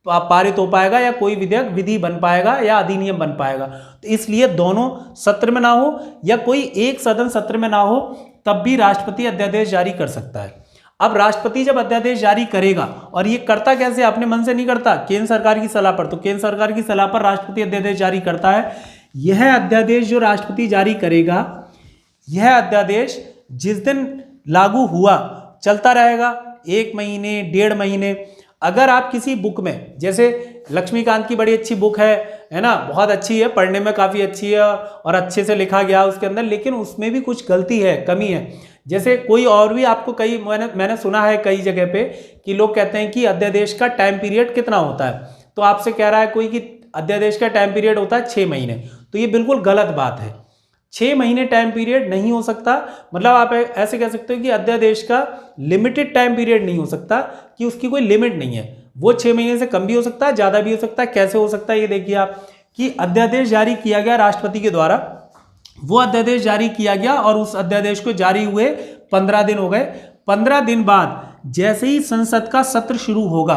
पारित हो पाएगा या कोई विधेयक विधि बन पाएगा या अधिनियम बन पाएगा। तो इसलिए दोनों सत्र में ना हो या कोई एक सदन सत्र में ना हो तब भी राष्ट्रपति अध्यादेश जारी कर सकता है। अब राष्ट्रपति जब अध्यादेश जारी करेगा, और ये करता कैसे, अपने मन से नहीं करता, केंद्र सरकार की सलाह पर। तो केंद्र सरकार की सलाह पर राष्ट्रपति अध्यादेश जारी करता है। यह अध्यादेश जो राष्ट्रपति जारी करेगा, यह अध्यादेश जिस दिन लागू हुआ चलता रहेगा, 1 महीने 1.5 महीने। अगर आप किसी बुक में, जैसे लक्ष्मीकांत की बड़ी अच्छी बुक है ना, बहुत अच्छी है, पढ़ने में काफ़ी अच्छी है और अच्छे से लिखा गया उसके अंदर, लेकिन उसमें भी कुछ गलती है, कमी है। जैसे कोई और भी आपको मैंने सुना है कई जगह पे कि लोग कहते हैं कि अध्यादेश का टाइम पीरियड कितना होता है, तो आपसे कह रहा है कोई कि अध्यादेश का टाइम पीरियड होता है 6 महीने। तो ये बिल्कुल गलत बात है। 6 महीने टाइम पीरियड नहीं हो सकता। मतलब आप ऐसे कह सकते हो कि अध्यादेश का लिमिटेड टाइम पीरियड नहीं हो सकता, कि उसकी कोई लिमिट नहीं है। वो 6 महीने से कम भी हो सकता है, ज़्यादा भी हो सकता है। कैसे हो सकता है ये देखिए आप, कि अध्यादेश जारी किया गया राष्ट्रपति के द्वारा, वो अध्यादेश जारी किया गया और उस अध्यादेश को जारी हुए 15 दिन हो गए। 15 दिन बाद जैसे ही संसद का सत्र शुरू होगा,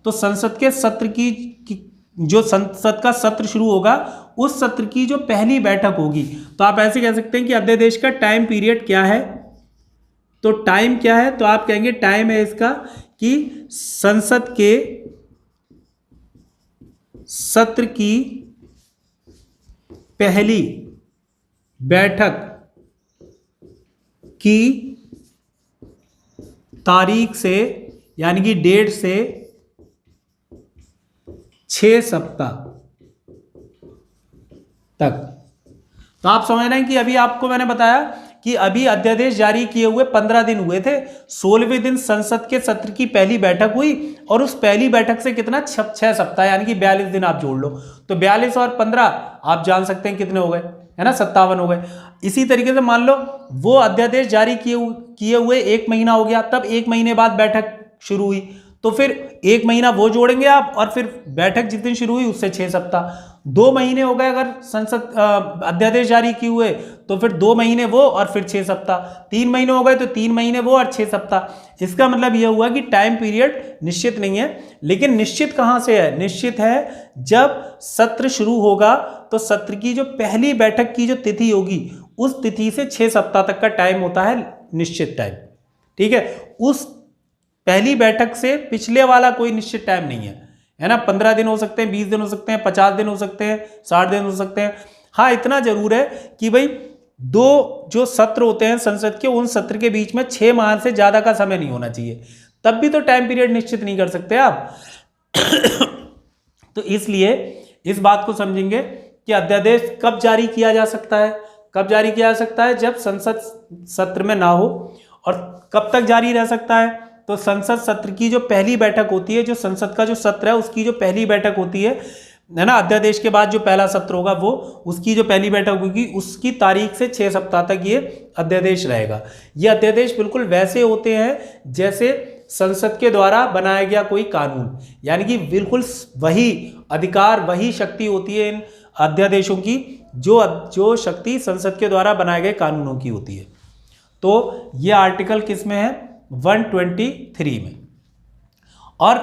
तो संसद के सत्र की जो संसद का सत्र शुरू होगा, उस सत्र की जो पहली बैठक होगी, तो आप ऐसे कह सकते हैं कि अध्यादेश का टाइम पीरियड क्या है। तो टाइम क्या है, तो आप कहेंगे टाइम है इसका कि संसद के सत्र की पहली बैठक की तारीख से, यानी कि डेट से 6 सप्ताह तक। तो आप समझ रहे हैं कि अभी आपको मैंने बताया कि अभी अध्यादेश जारी किए हुए 15 दिन हुए थे। 16वें दिन संसद के सत्र की पहली बैठक हुई, और उस पहली बैठक से कितना 6 सप्ताह, यानी कि 42 दिन आप जोड़ लो। तो 42 और 15 आप जान सकते हैं कितने हो गए, है ना, 57 हो गए। इसी तरीके से मान लो वो अध्यादेश जारी किए हुए 1 महीना हो गया, तब 1 महीने बाद बैठक शुरू हुई, तो फिर 1 महीना वो जोड़ेंगे आप, और फिर बैठक जिस दिन शुरू हुई उससे 6 सप्ताह। 2 महीने हो गए अगर संसद अध्यादेश जारी किए हुए, तो फिर 2 महीने वो और फिर 6 सप्ताह। 3 महीने हो गए तो 3 महीने वो और 6 सप्ताह। इसका मतलब यह हुआ कि टाइम पीरियड निश्चित नहीं है। लेकिन निश्चित कहां से है, निश्चित है जब सत्र शुरू होगा, तो सत्र की जो पहली बैठक की जो तिथि होगी, उस तिथि से 6 सप्ताह तक का टाइम होता है निश्चित टाइम। ठीक है, उस पहली बैठक से पिछले वाला कोई निश्चित टाइम नहीं है ना। 15 दिन हो सकते हैं, 20 दिन हो सकते हैं, 50 दिन हो सकते हैं, 60 दिन हो सकते हैं। हाँ, इतना जरूर है कि भाई 2 जो सत्र होते हैं संसद के, उन सत्र के बीच में 6 माह से ज्यादा का समय नहीं होना चाहिए, तब भी तो टाइम पीरियड निश्चित नहीं कर सकते आप। तो इसलिए इस बात को समझेंगे कि अध्यादेश कब जारी किया जा सकता है। कब जारी किया जा सकता है, जब संसद सत्र में ना हो। और कब तक जारी रह सकता है, तो संसद सत्र की जो पहली बैठक होती है, जो संसद का जो सत्र है उसकी जो पहली बैठक होती है ना, अध्यादेश के बाद जो पहला सत्र होगा वो, उसकी जो पहली बैठक होगी उसकी तारीख से 6 सप्ताह तक ये अध्यादेश रहेगा। ये अध्यादेश बिल्कुल वैसे होते हैं जैसे संसद के द्वारा बनाया गया कोई कानून, यानी कि बिल्कुल वही अधिकार, वही शक्ति होती है इन अध्यादेशों की, जो शक्ति संसद के द्वारा बनाए गए कानूनों की होती है। तो ये आर्टिकल किस में है, 123 में। और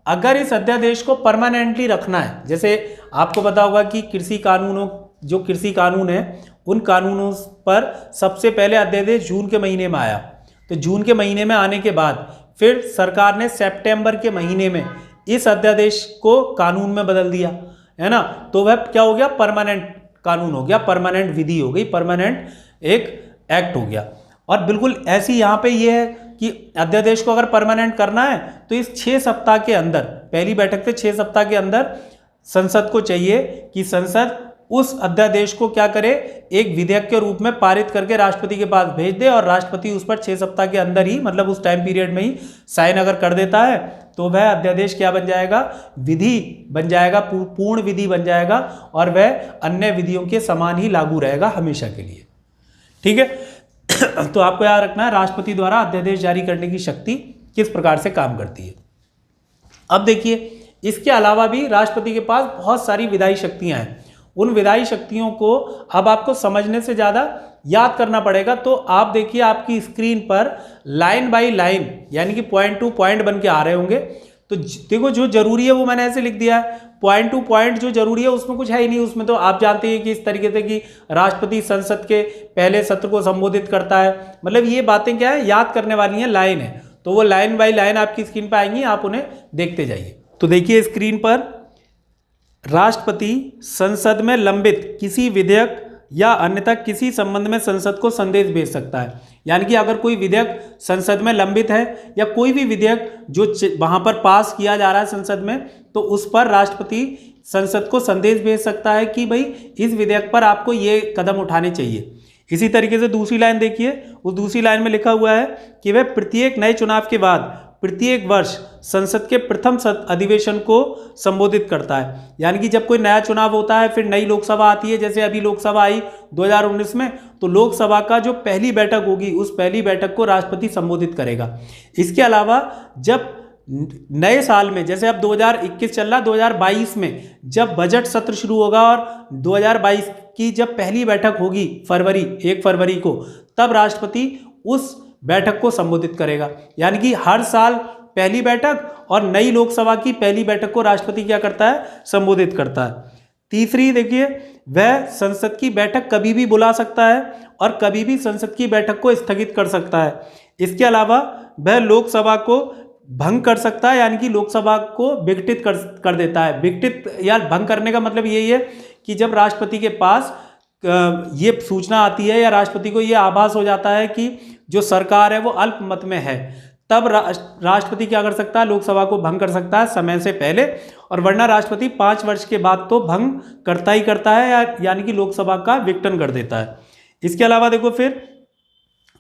अगर इस अध्यादेश को परमानेंटली रखना है, जैसे आपको पता होगा कि जो कृषि कानून है उन कानूनों पर सबसे पहले अध्यादेश जून के महीने में आया, तो जून के महीने में आने के बाद फिर सरकार ने सितंबर के महीने में इस अध्यादेश को कानून में बदल दिया, है ना। तो वह क्या हो गया, परमानेंट कानून हो गया, परमानेंट विधि हो गई, परमानेंट एक एक्ट हो गया। और बिल्कुल ऐसी यहाँ पे ये है कि अध्यादेश को अगर परमानेंट करना है तो इस 6 सप्ताह के अंदर, पहली बैठक से 6 सप्ताह के अंदर संसद को चाहिए कि संसद उस अध्यादेश को क्या करे, एक विधेयक के रूप में पारित करके राष्ट्रपति के पास भेज दे, और राष्ट्रपति उस पर 6 सप्ताह के अंदर ही, मतलब उस टाइम पीरियड में ही साइन अगर कर देता है तो वह अध्यादेश क्या बन जाएगा, विधि बन जाएगा, पूर्ण विधि बन जाएगा, और वह अन्य विधियों के समान ही लागू रहेगा हमेशा के लिए। ठीक है। तो आपको याद रखना है राष्ट्रपति द्वारा अध्यादेश जारी करने की शक्ति किस प्रकार से काम करती है। अब देखिए, इसके अलावा भी राष्ट्रपति के पास बहुत सारी विधायी शक्तियां हैं। उन विधायी शक्तियों को अब आपको समझने से ज़्यादा याद करना पड़ेगा। तो आप देखिए, आपकी स्क्रीन पर लाइन बाय लाइन, यानी कि पॉइंट टू पॉइंट बन के आ रहे होंगे। तो देखो, जो जरूरी है वो मैंने ऐसे लिख दिया है, पॉइंट टू पॉइंट जो जरूरी है उसमें कुछ है ही नहीं। उसमें तो आप जानते हैं कि इस तरीके से कि राष्ट्रपति संसद के पहले सत्र को संबोधित करता है, मतलब ये बातें क्या है, याद करने वाली हैं, लाइन है। तो वो लाइन बाय लाइन आपकी स्क्रीन पर आएंगी, आप उन्हें देखते जाइए। तो देखिए स्क्रीन पर, राष्ट्रपति संसद में लंबित किसी विधेयक या अन्यथा किसी संबंध में संसद को संदेश भेज सकता है। यानी कि अगर कोई विधेयक संसद में लंबित है या कोई भी विधेयक जो वहां पर पास किया जा रहा है संसद में, तो उस पर राष्ट्रपति संसद को संदेश भेज सकता है कि भाई इस विधेयक पर आपको ये कदम उठाने चाहिए। इसी तरीके से दूसरी लाइन देखिए, उस दूसरी लाइन में लिखा हुआ है कि वह प्रत्येक नए चुनाव के बाद प्रत्येक वर्ष संसद के प्रथम अधिवेशन को संबोधित करता है। यानी कि जब कोई नया चुनाव होता है, फिर नई लोकसभा आती है, जैसे अभी लोकसभा आई 2019 में, तो लोकसभा का जो पहली बैठक होगी उस पहली बैठक को राष्ट्रपति संबोधित करेगा। इसके अलावा जब नए साल में, जैसे अब 2021 चल रहा, 2022 में जब बजट सत्र शुरू होगा और 2022 की जब पहली बैठक होगी 1 फरवरी को, तब राष्ट्रपति उस बैठक को संबोधित करेगा। यानी कि हर साल पहली बैठक और नई लोकसभा की पहली बैठक को राष्ट्रपति क्या करता है, संबोधित करता है। तीसरी देखिए, वह संसद की बैठक कभी भी बुला सकता है और कभी भी संसद की बैठक को स्थगित कर सकता है। इसके अलावा वह लोकसभा को भंग कर सकता है, यानी कि लोकसभा को विघटित कर देता है। विघटित या भंग करने का मतलब यही है कि जब राष्ट्रपति के पास ये सूचना आती है या राष्ट्रपति को ये आभास हो जाता है कि जो सरकार है वो अल्पमत में है, तब राष्ट्रपति क्या कर सकता है, लोकसभा को भंग कर सकता है समय से पहले, और वरना राष्ट्रपति 5 वर्ष के बाद तो भंग करता ही करता है, यानी कि लोकसभा का विघटन कर देता है। इसके अलावा देखो फिर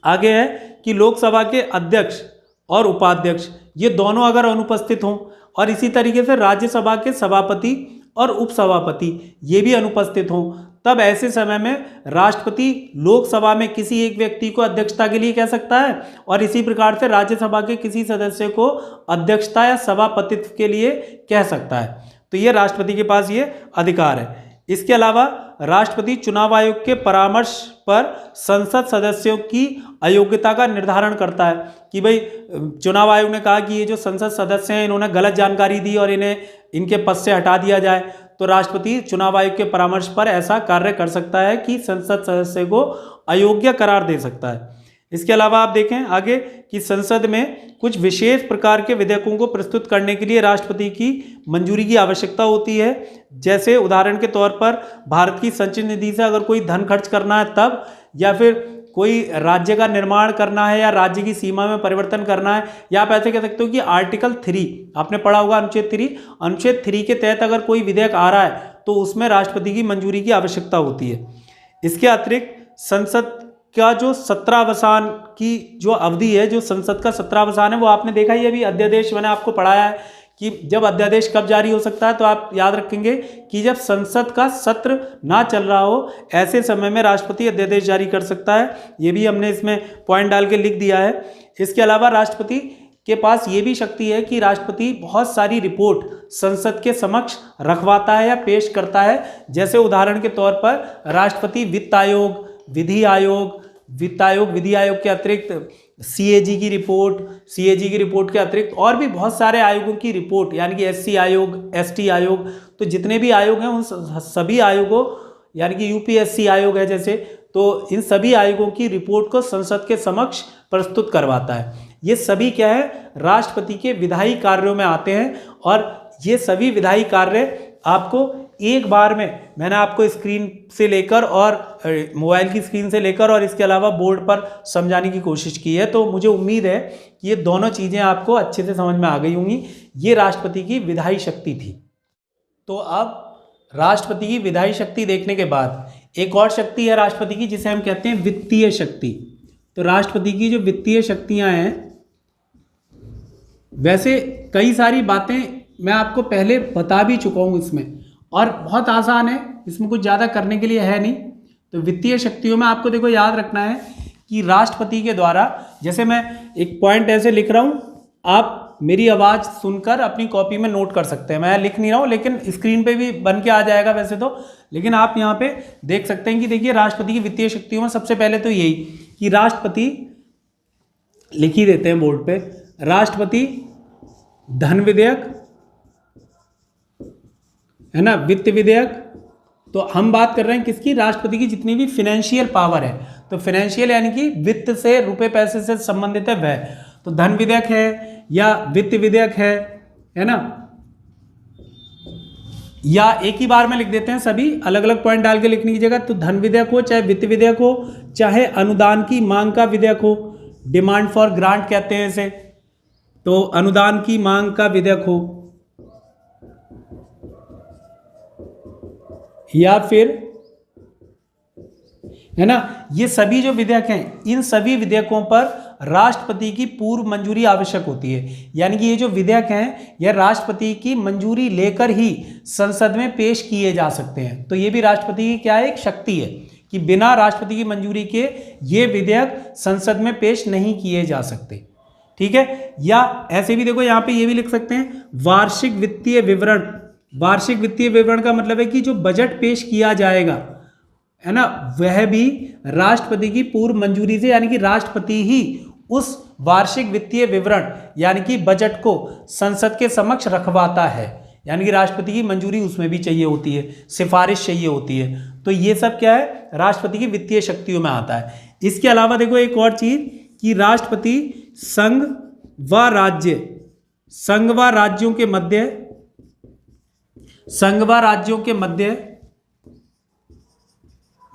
आगे है कि लोकसभा के अध्यक्ष और उपाध्यक्ष ये दोनों अगर अनुपस्थित हों, और इसी तरीके से राज्यसभा के सभापति और उपसभापति ये भी अनुपस्थित हों, तब ऐसे समय में राष्ट्रपति लोकसभा में किसी एक व्यक्ति को अध्यक्षता के लिए कह सकता है, और इसी प्रकार से राज्यसभा के किसी सदस्य को अध्यक्षता या सभापतित्व के लिए कह सकता है। तो ये राष्ट्रपति के पास ये अधिकार है। इसके अलावा राष्ट्रपति चुनाव आयोग के परामर्श पर संसद सदस्यों की अयोग्यता का निर्धारण करता है कि भाई चुनाव आयोग ने कहा कि ये जो संसद सदस्य हैं इन्होंने गलत जानकारी दी और इन्हें इनके पद से हटा दिया जाए, तो राष्ट्रपति चुनाव आयोग के परामर्श पर ऐसा कार्य कर सकता है कि संसद सदस्य को अयोग्य करार दे सकता है। इसके अलावा आप देखें आगे कि संसद में कुछ विशेष प्रकार के विधेयकों को प्रस्तुत करने के लिए राष्ट्रपति की मंजूरी की आवश्यकता होती है। जैसे उदाहरण के तौर पर भारत की संचित निधि से अगर कोई धन खर्च करना है तब, या फिर कोई राज्य का निर्माण करना है या राज्य की सीमा में परिवर्तन करना है, या आप ऐसे कह सकते हो कि आर्टिकल 3 आपने पढ़ा होगा, अनुच्छेद 3 के तहत अगर कोई विधेयक आ रहा है तो उसमें राष्ट्रपति की मंजूरी की आवश्यकता होती है। इसके अतिरिक्त संसद का जो सत्रावसान की जो अवधि है, जो संसद का सत्रावसान है, वो आपने देखा ही अभी अध्यादेश मैंने आपको पढ़ाया है कि जब अध्यादेश कब जारी हो सकता है, तो आप याद रखेंगे कि जब संसद का सत्र ना चल रहा हो, ऐसे समय में राष्ट्रपति अध्यादेश जारी कर सकता है। ये भी हमने इसमें पॉइंट डाल के लिख दिया है। इसके अलावा राष्ट्रपति के पास ये भी शक्ति है कि राष्ट्रपति बहुत सारी रिपोर्ट संसद के समक्ष रखवाता है या पेश करता है। जैसे उदाहरण के तौर पर राष्ट्रपति वित्त आयोग, विधि आयोग के अतिरिक्त सीएजी की रिपोर्ट, सीएजी की रिपोर्ट के अतिरिक्त और भी बहुत सारे आयोगों की रिपोर्ट, यानी कि एससी आयोग, एसटी आयोग, तो जितने भी आयोग हैं उन सभी आयोगों, यानी कि यूपीएससी आयोग है जैसे, तो इन सभी आयोगों की रिपोर्ट को संसद के समक्ष प्रस्तुत करवाता है। ये सभी क्या है, राष्ट्रपति के विधायी कार्यों में आते हैं, और ये सभी विधायी कार्य आपको एक बार में, मैंने आपको स्क्रीन से लेकर और मोबाइल की स्क्रीन से लेकर और इसके अलावा बोर्ड पर समझाने की कोशिश की है, तो मुझे उम्मीद है कि ये दोनों चीज़ें आपको अच्छे से समझ में आ गई होंगी। ये राष्ट्रपति की विधायी शक्ति थी। तो अब राष्ट्रपति की विधायी शक्ति देखने के बाद एक और शक्ति है राष्ट्रपति की, जिसे हम कहते हैं वित्तीय शक्ति। तो राष्ट्रपति की जो वित्तीय शक्तियां हैं, वैसे कई सारी बातें मैं आपको पहले बता भी चुका हूं इसमें, और बहुत आसान है, इसमें कुछ ज़्यादा करने के लिए है नहीं। तो वित्तीय शक्तियों में आपको देखो याद रखना है कि राष्ट्रपति के द्वारा, जैसे मैं एक पॉइंट ऐसे लिख रहा हूँ, आप मेरी आवाज़ सुनकर अपनी कॉपी में नोट कर सकते हैं। मैं लिख नहीं रहा हूँ, लेकिन स्क्रीन पे भी बन के आ जाएगा वैसे तो, लेकिन आप यहाँ पे देख सकते हैं कि देखिए राष्ट्रपति की वित्तीय शक्तियों में सबसे पहले तो यही कि राष्ट्रपति, लिख ही देते हैं बोर्ड पे, राष्ट्रपति धन विधेयक है ना, वित्त विधेयक। तो हम बात कर रहे हैं किसकी, राष्ट्रपति की जितनी भी फिनेंशियल पावर है, तो फिनेंशियल यानी कि वित्त से, रुपए पैसे से संबंधित है वह, तो धन विधेयक है या वित्त विधेयक है ना, या एक ही बार में लिख देते हैं, सभी अलग अलग पॉइंट डाल के लिखने की जगह। तो धन विधेयक हो, चाहे वित्त विधेयक हो, चाहे अनुदान की मांग का विधेयक हो, डिमांड फॉर ग्रांट कहते हैं इसे, तो अनुदान की मांग का विधेयक हो, या फिर है ना, ये सभी जो विधेयक हैं, इन सभी विधेयकों पर राष्ट्रपति की पूर्व मंजूरी आवश्यक होती है। यानी कि ये जो विधेयक हैं, यह राष्ट्रपति की मंजूरी लेकर ही संसद में पेश किए जा सकते हैं। तो ये भी राष्ट्रपति की क्या है, एक शक्ति है कि बिना राष्ट्रपति की मंजूरी के ये विधेयक संसद में पेश नहीं किए जा सकते। ठीक है, या ऐसे भी देखो यहाँ पे ये भी लिख सकते हैं वार्षिक वित्तीय विवरण। वार्षिक वित्तीय विवरण का मतलब है कि जो बजट पेश किया जाएगा, है ना, वह भी राष्ट्रपति की पूर्व मंजूरी से, यानी कि राष्ट्रपति ही उस वार्षिक वित्तीय विवरण यानी कि बजट को संसद के समक्ष रखवाता है। यानी कि राष्ट्रपति की मंजूरी उसमें भी चाहिए होती है, सिफारिश चाहिए होती है। तो ये सब क्या है, राष्ट्रपति की वित्तीय शक्तियों में आता है। इसके अलावा देखो एक और चीज कि राष्ट्रपति संघ व राज्यों के मध्य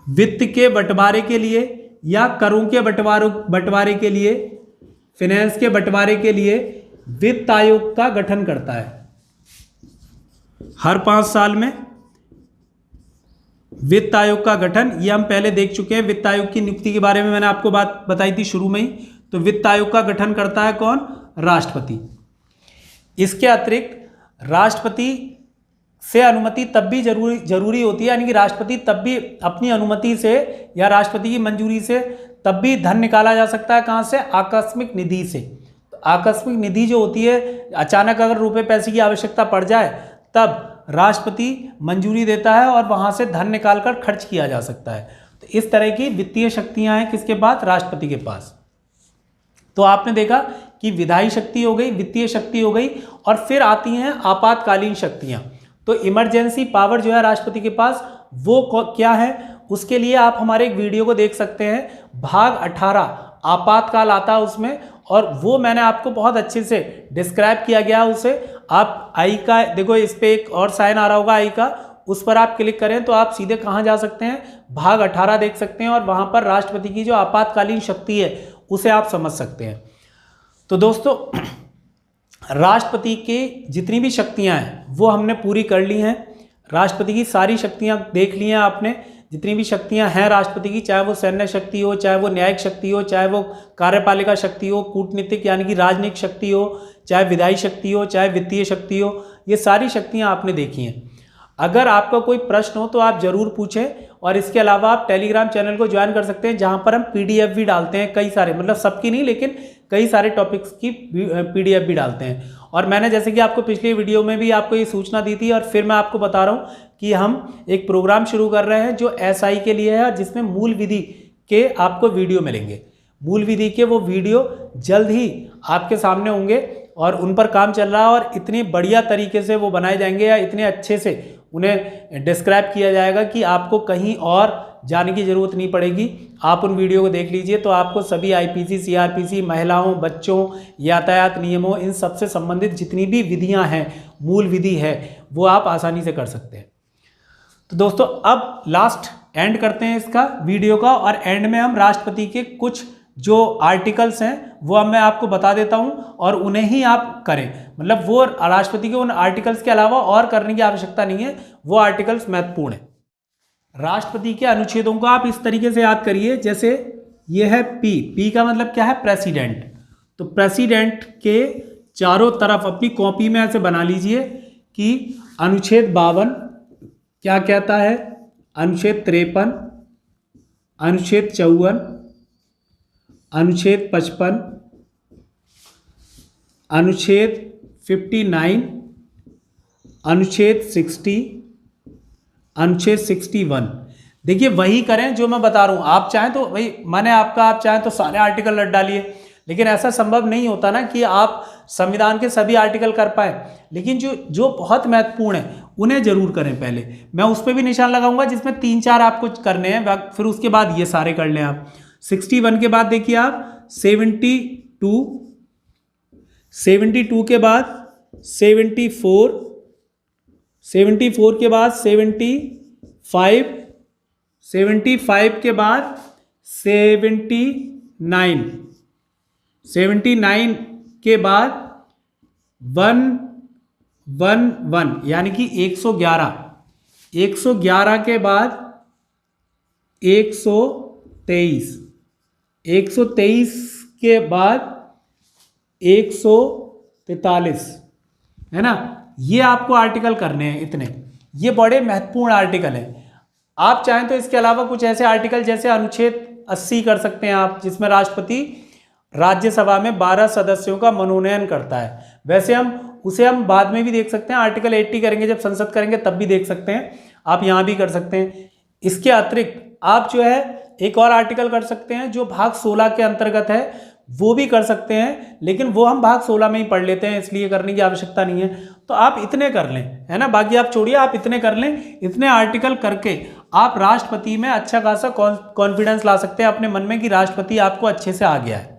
वित्त के बंटवारे के लिए या करों के बंटवारे के लिए, फाइनेंस के बंटवारे के लिए वित्त आयोग का गठन करता है। हर 5 साल में वित्त आयोग का गठन, ये हम पहले देख चुके हैं। वित्त आयोग की नियुक्ति के बारे में मैंने आपको बात बताई थी शुरू में ही। तो वित्त आयोग का गठन करता है कौन, राष्ट्रपति। इसके अतिरिक्त राष्ट्रपति से अनुमति तब भी जरूरी होती है, यानी कि राष्ट्रपति तब भी अपनी अनुमति से या राष्ट्रपति की मंजूरी से तब भी धन निकाला जा सकता है। कहाँ से, आकस्मिक निधि से। तो आकस्मिक निधि जो होती है, अचानक अगर रुपए पैसे की आवश्यकता पड़ जाए तब राष्ट्रपति मंजूरी देता है और वहाँ से धन निकालकर खर्च किया जा सकता है। तो इस तरह की वित्तीय शक्तियाँ हैं किसके पास, राष्ट्रपति के पास। तो आपने देखा कि विधायी शक्ति हो गई, वित्तीय शक्ति हो गई, और फिर आती हैं आपातकालीन शक्तियाँ। तो इमरजेंसी पावर जो है राष्ट्रपति के पास, वो क्या है, उसके लिए आप हमारे एक वीडियो को देख सकते हैं, भाग 18 आपातकाल आता है उसमें, और वो मैंने आपको बहुत अच्छे से डिस्क्राइब किया गया उसे। आप आई का देखो, इस पे एक और साइन आ रहा होगा आई का, उस पर आप क्लिक करें तो आप सीधे कहाँ जा सकते हैं, भाग 18 देख सकते हैं, और वहाँ पर राष्ट्रपति की जो आपातकालीन शक्ति है उसे आप समझ सकते हैं। तो दोस्तों, राष्ट्रपति की जितनी भी शक्तियां हैं वो हमने पूरी कर ली हैं। राष्ट्रपति की सारी शक्तियां देख ली हैं आपने, जितनी भी शक्तियां हैं राष्ट्रपति की, चाहे वो सैन्य शक्ति हो, चाहे वो न्यायिक शक्ति हो, चाहे वो कार्यपालिका शक्ति हो, कूटनीतिक यानी कि राजनीतिक शक्ति हो, चाहे विधायी शक्ति हो, चाहे वित्तीय शक्ति हो, ये सारी शक्तियां आपने देखी हैं। अगर आपका कोई प्रश्न हो तो आप ज़रूर पूछें, और इसके अलावा आप टेलीग्राम चैनल को ज्वाइन कर सकते हैं, जहां पर हम पीडीएफ भी डालते हैं, कई सारे, मतलब सबकी नहीं लेकिन कई सारे टॉपिक्स की पीडीएफ भी डालते हैं। और मैंने जैसे कि आपको पिछली वीडियो में भी आपको ये सूचना दी थी, और फिर मैं आपको बता रहा हूँ कि हम एक प्रोग्राम शुरू कर रहे हैं जो एसआई के लिए है, जिसमें मूल विधि के आपको वीडियो मिलेंगे। मूल विधि के वो वीडियो जल्द ही आपके सामने होंगे और उन पर काम चल रहा है और इतनी बढ़िया तरीके से वो बनाए जाएंगे या इतने अच्छे से उन्हें डिस्क्राइब किया जाएगा कि आपको कहीं और जाने की ज़रूरत नहीं पड़ेगी। आप उन वीडियो को देख लीजिए तो आपको सभी आईपीसी, सीआरपीसी, महिलाओं, बच्चों, यातायात नियमों, इन सबसे संबंधित जितनी भी विधियां हैं, मूल विधि है, वो आप आसानी से कर सकते हैं। तो दोस्तों अब लास्ट एंड करते हैं इसका वीडियो का और एंड में हम राष्ट्रपति के कुछ जो आर्टिकल्स हैं वो अब मैं आपको बता देता हूं और उन्हें ही आप करें। मतलब वो राष्ट्रपति के उन आर्टिकल्स के अलावा और करने की आवश्यकता नहीं है, वो आर्टिकल्स महत्वपूर्ण है। राष्ट्रपति के अनुच्छेदों को आप इस तरीके से याद करिए, जैसे ये है पी का मतलब क्या है, प्रेसिडेंट। तो प्रेसिडेंट के चारों तरफ अपनी कॉपी में ऐसे बना लीजिए कि अनुच्छेद 52 क्या कहता है, अनुच्छेद 53, अनुच्छेद 54, अनुच्छेद 55, अनुच्छेद 59, अनुच्छेद 60, अनुच्छेद 61। देखिए वही करें जो मैं बता रहा हूं। आप चाहें तो भाई आप चाहें तो सारे आर्टिकल रट डालिए, लेकिन ऐसा संभव नहीं होता ना कि आप संविधान के सभी आर्टिकल कर पाए। लेकिन जो बहुत महत्वपूर्ण है उन्हें जरूर करें। पहले मैं उस पर भी निशान लगाऊंगा जिसमें 3-4 आपको करने हैं, फिर उसके बाद ये सारे कर लें आप। 61 के बाद देखिए आप 72 के बाद 74, 74 के बाद 75, 75 के बाद 79, 79 के बाद 111 यानी कि 111, 111 के बाद 123, 123 के बाद 143, है ना। ये आपको आर्टिकल करने हैं इतने, ये बड़े महत्वपूर्ण आर्टिकल हैं। आप चाहें तो इसके अलावा कुछ ऐसे आर्टिकल जैसे अनुच्छेद 80 कर सकते हैं आप, जिसमें राष्ट्रपति राज्यसभा में 12 सदस्यों का मनोनयन करता है। वैसे उसे हम बाद में भी देख सकते हैं, आर्टिकल 80 करेंगे जब संसद करेंगे तब भी देख सकते हैं, आप यहाँ भी कर सकते हैं। इसके अतिरिक्त आप जो है एक और आर्टिकल कर सकते हैं जो भाग 16 के अंतर्गत है, वो भी कर सकते हैं, लेकिन वो हम भाग 16 में ही पढ़ लेते हैं, इसलिए करने की आवश्यकता नहीं है। तो आप इतने कर लें, है ना, बाकी आप छोड़िए, आप इतने कर लें। इतने आर्टिकल करके आप राष्ट्रपति में अच्छा खासा कॉन्फिडेंस ला सकते हैं अपने मन में कि राष्ट्रपति आपको अच्छे से आ गया है।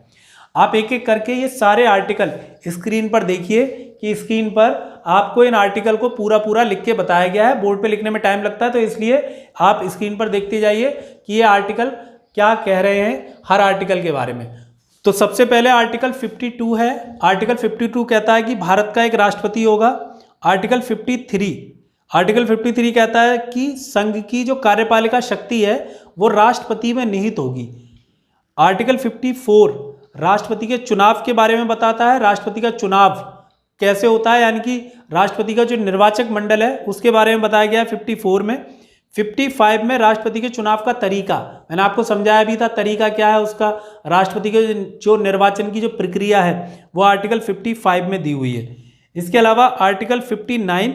आप एक एक करके ये सारे आर्टिकल स्क्रीन पर देखिए कि स्क्रीन पर आपको इन आर्टिकल को पूरा लिख के बताया गया है। बोर्ड पे लिखने में टाइम लगता है, तो इसलिए आप स्क्रीन पर देखते जाइए कि ये आर्टिकल क्या कह रहे हैं हर आर्टिकल के बारे में। तो सबसे पहले आर्टिकल 52 है। आर्टिकल 52 कहता है कि भारत का एक राष्ट्रपति होगा। आर्टिकल 53 कहता है कि संघ की जो कार्यपालिका शक्ति है वो राष्ट्रपति में निहित होगी। आर्टिकल 54 राष्ट्रपति के चुनाव के बारे में बताता है, राष्ट्रपति का चुनाव कैसे होता है, यानी कि राष्ट्रपति का जो निर्वाचक मंडल है उसके बारे में बताया गया है 54 में। 55 में राष्ट्रपति के चुनाव का तरीका, मैंने आपको समझाया भी था तरीका क्या है उसका। राष्ट्रपति के जो निर्वाचन की जो प्रक्रिया है वो आर्टिकल 55 में दी हुई है। इसके अलावा आर्टिकल 59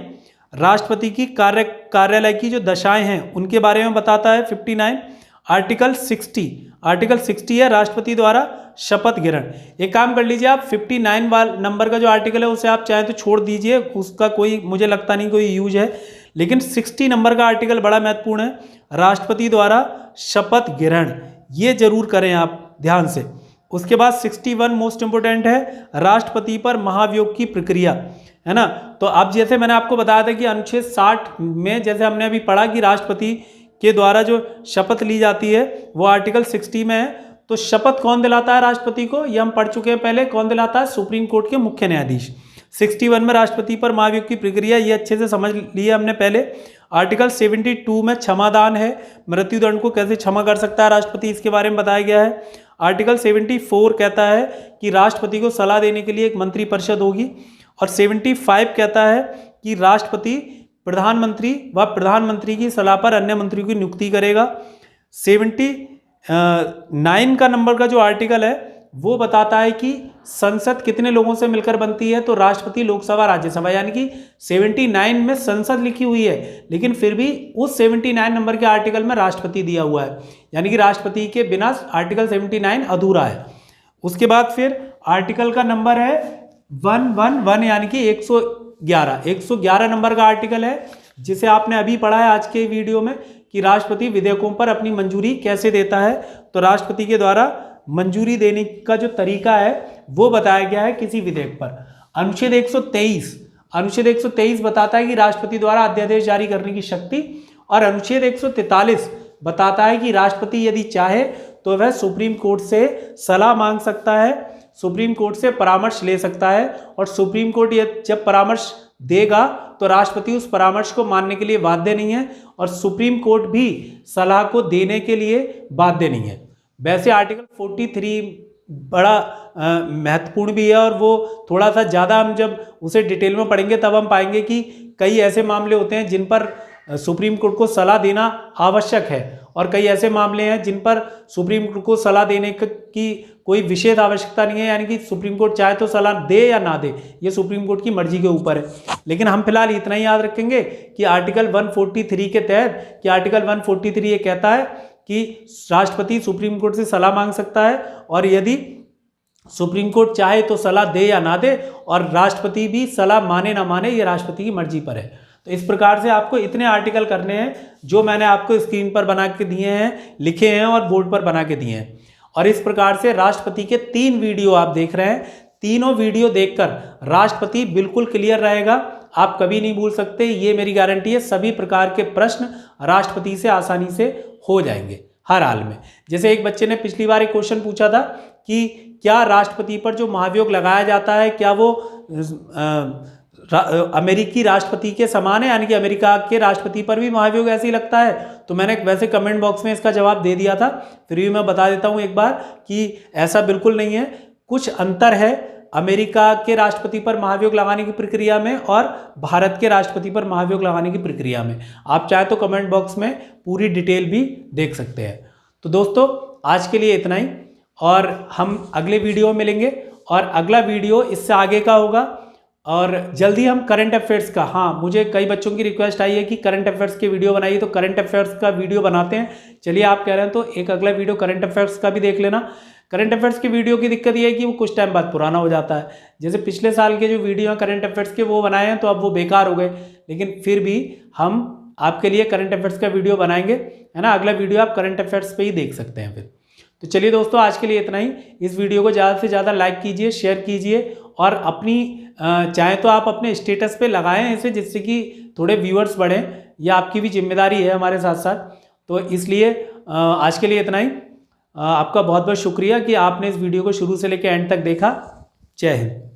राष्ट्रपति की कार्यालय की जो दशाएं हैं उनके बारे में बताता है 59। आर्टिकल 60 है राष्ट्रपति द्वारा शपथ ग्रहण। एक काम कर लीजिए आप, 59 नंबर का जो आर्टिकल है उसे आप चाहें तो छोड़ दीजिए, उसका कोई मुझे लगता नहीं कोई यूज है। लेकिन 60 नंबर का आर्टिकल बड़ा महत्वपूर्ण है, राष्ट्रपति द्वारा शपथ ग्रहण, ये जरूर करें आप ध्यान से। उसके बाद 61 मोस्ट इंपोर्टेंट है, राष्ट्रपति पर महाभियोग की प्रक्रिया, है ना। तो अब जैसे मैंने आपको बताया था कि अनुच्छेद 60 में जैसे हमने अभी पढ़ा कि राष्ट्रपति के द्वारा जो शपथ ली जाती है वो आर्टिकल 60 में है। तो शपथ कौन दिलाता है राष्ट्रपति को, ये हम पढ़ चुके हैं पहले, कौन दिलाता है, सुप्रीम कोर्ट के मुख्य न्यायाधीश। 61 में राष्ट्रपति पर महाभियोग की प्रक्रिया, ये अच्छे से समझ लिया हमने पहले। आर्टिकल 72 में क्षमादान है, मृत्युदंड को कैसे क्षमा कर सकता है राष्ट्रपति, इसके बारे में बताया गया है। आर्टिकल 74 कहता है कि राष्ट्रपति को सलाह देने के लिए एक मंत्रिपरिषद होगी। और 75 कहता है कि राष्ट्रपति प्रधानमंत्री व प्रधानमंत्री की सलाह पर अन्य मंत्रियों की नियुक्ति करेगा। 79 का नंबर का जो आर्टिकल है वो बताता है कि संसद कितने लोगों से मिलकर बनती है। तो राष्ट्रपति, लोकसभा, राज्यसभा, यानी कि 79 में संसद लिखी हुई है, लेकिन फिर भी उस 79 नंबर के आर्टिकल में राष्ट्रपति दिया हुआ है, यानी कि राष्ट्रपति के बिना आर्टिकल 79 अधूरा है। उसके बाद फिर आर्टिकल का नंबर है 111, यानी कि 111 नंबर का आर्टिकल है, जिसे आपने अभी पढ़ा है आज के वीडियो में कि राष्ट्रपति विधेयकों पर अपनी मंजूरी कैसे देता है। तो राष्ट्रपति के द्वारा मंजूरी देने का जो तरीका है वो बताया गया है किसी विधेयक पर। अनुच्छेद 123 बताता है कि राष्ट्रपति द्वारा अध्यादेश जारी करने की शक्ति, और अनुच्छेद 143 बताता है कि राष्ट्रपति यदि चाहे तो वह सुप्रीम कोर्ट से सलाह मांग सकता है, सुप्रीम कोर्ट से परामर्श ले सकता है, और सुप्रीम कोर्ट जब परामर्श देगा तो राष्ट्रपति उस परामर्श को मानने के लिए बाध्य नहीं है, और सुप्रीम कोर्ट भी सलाह को देने के लिए बाध्य नहीं है। वैसे आर्टिकल 43 बड़ा महत्वपूर्ण भी है, और वो थोड़ा सा ज़्यादा हम जब उसे डिटेल में पढ़ेंगे तब हम पाएंगे कि कई ऐसे मामले होते हैं जिन पर सुप्रीम कोर्ट को सलाह देना आवश्यक है, और कई ऐसे मामले हैं जिन पर सुप्रीम कोर्ट को सलाह देने की कोई विशेष आवश्यकता नहीं है, यानी कि सुप्रीम कोर्ट चाहे तो सलाह दे या ना दे, ये सुप्रीम कोर्ट की मर्जी के ऊपर है। लेकिन हम फिलहाल इतना ही याद रखेंगे कि आर्टिकल 143 के तहत, कि आर्टिकल 143 ये कहता है कि राष्ट्रपति सुप्रीम कोर्ट से सलाह मांग सकता है, और यदि सुप्रीम कोर्ट चाहे तो सलाह दे या ना दे, और राष्ट्रपति भी सलाह माने ना माने, ये राष्ट्रपति की मर्जी पर है। तो इस प्रकार से आपको इतने आर्टिकल करने हैं जो मैंने आपको स्क्रीन पर बना के दिए हैं, लिखे हैं और बोर्ड पर बना के दिए हैं। और इस प्रकार से राष्ट्रपति के 3 वीडियो आप देख रहे हैं, तीनों वीडियो देखकर राष्ट्रपति बिल्कुल क्लियर रहेगा, आप कभी नहीं भूल सकते, ये मेरी गारंटी है। सभी प्रकार के प्रश्न राष्ट्रपति से आसानी से हो जाएंगे हर हाल में। जैसे एक बच्चे ने पिछली बार एक क्वेश्चन पूछा था कि क्या राष्ट्रपति पर जो महाभियोग लगाया जाता है क्या वो अमेरिकी राष्ट्रपति के समान है, यानी कि अमेरिका के राष्ट्रपति पर भी महाभियोग ऐसे ही लगता है। तो मैंने वैसे कमेंट बॉक्स में इसका जवाब दे दिया था, फिर भी मैं बता देता हूं एक बार कि ऐसा बिल्कुल नहीं है। कुछ अंतर है अमेरिका के राष्ट्रपति पर महाभियोग लगाने की प्रक्रिया में और भारत के राष्ट्रपति पर महाभियोग लगाने की प्रक्रिया में। आप चाहे तो कमेंट बॉक्स में पूरी डिटेल भी देख सकते हैं। तो दोस्तों आज के लिए इतना ही, और हम अगले वीडियो में मिलेंगे, और अगला वीडियो इससे आगे का होगा, और जल्दी हम करंट अफेयर्स का, हाँ मुझे कई बच्चों की रिक्वेस्ट आई है कि करंट अफेयर्स के वीडियो बनाइए, तो करंट अफेयर्स का वीडियो बनाते हैं। चलिए आप कह रहे हैं तो एक अगला वीडियो करंट अफेयर्स का भी देख लेना। करंट अफेयर्स के वीडियो की दिक्कत ये है कि वो कुछ टाइम बाद पुराना हो जाता है। जैसे पिछले साल के जो वीडियो हैं करंट अफेयर्स के वो बनाए हैं तो अब वो बेकार हो गए, लेकिन फिर भी हम आपके लिए करंट अफेयर्स का वीडियो बनाएंगे, है ना। अगला वीडियो आप करंट अफेयर्स पे ही देख सकते हैं फिर। तो चलिए दोस्तों आज के लिए इतना ही। इस वीडियो को ज़्यादा से ज़्यादा लाइक कीजिए, शेयर कीजिए, और अपनी चाहे तो आप अपने स्टेटस पे लगाएं इसे, जिससे कि थोड़े व्यूअर्स बढ़ें। यह आपकी भी जिम्मेदारी है हमारे साथ साथ। तो इसलिए आज के लिए इतना ही। आपका बहुत बहुत शुक्रिया कि आपने इस वीडियो को शुरू से लेकर एंड तक देखा। जय हिंद।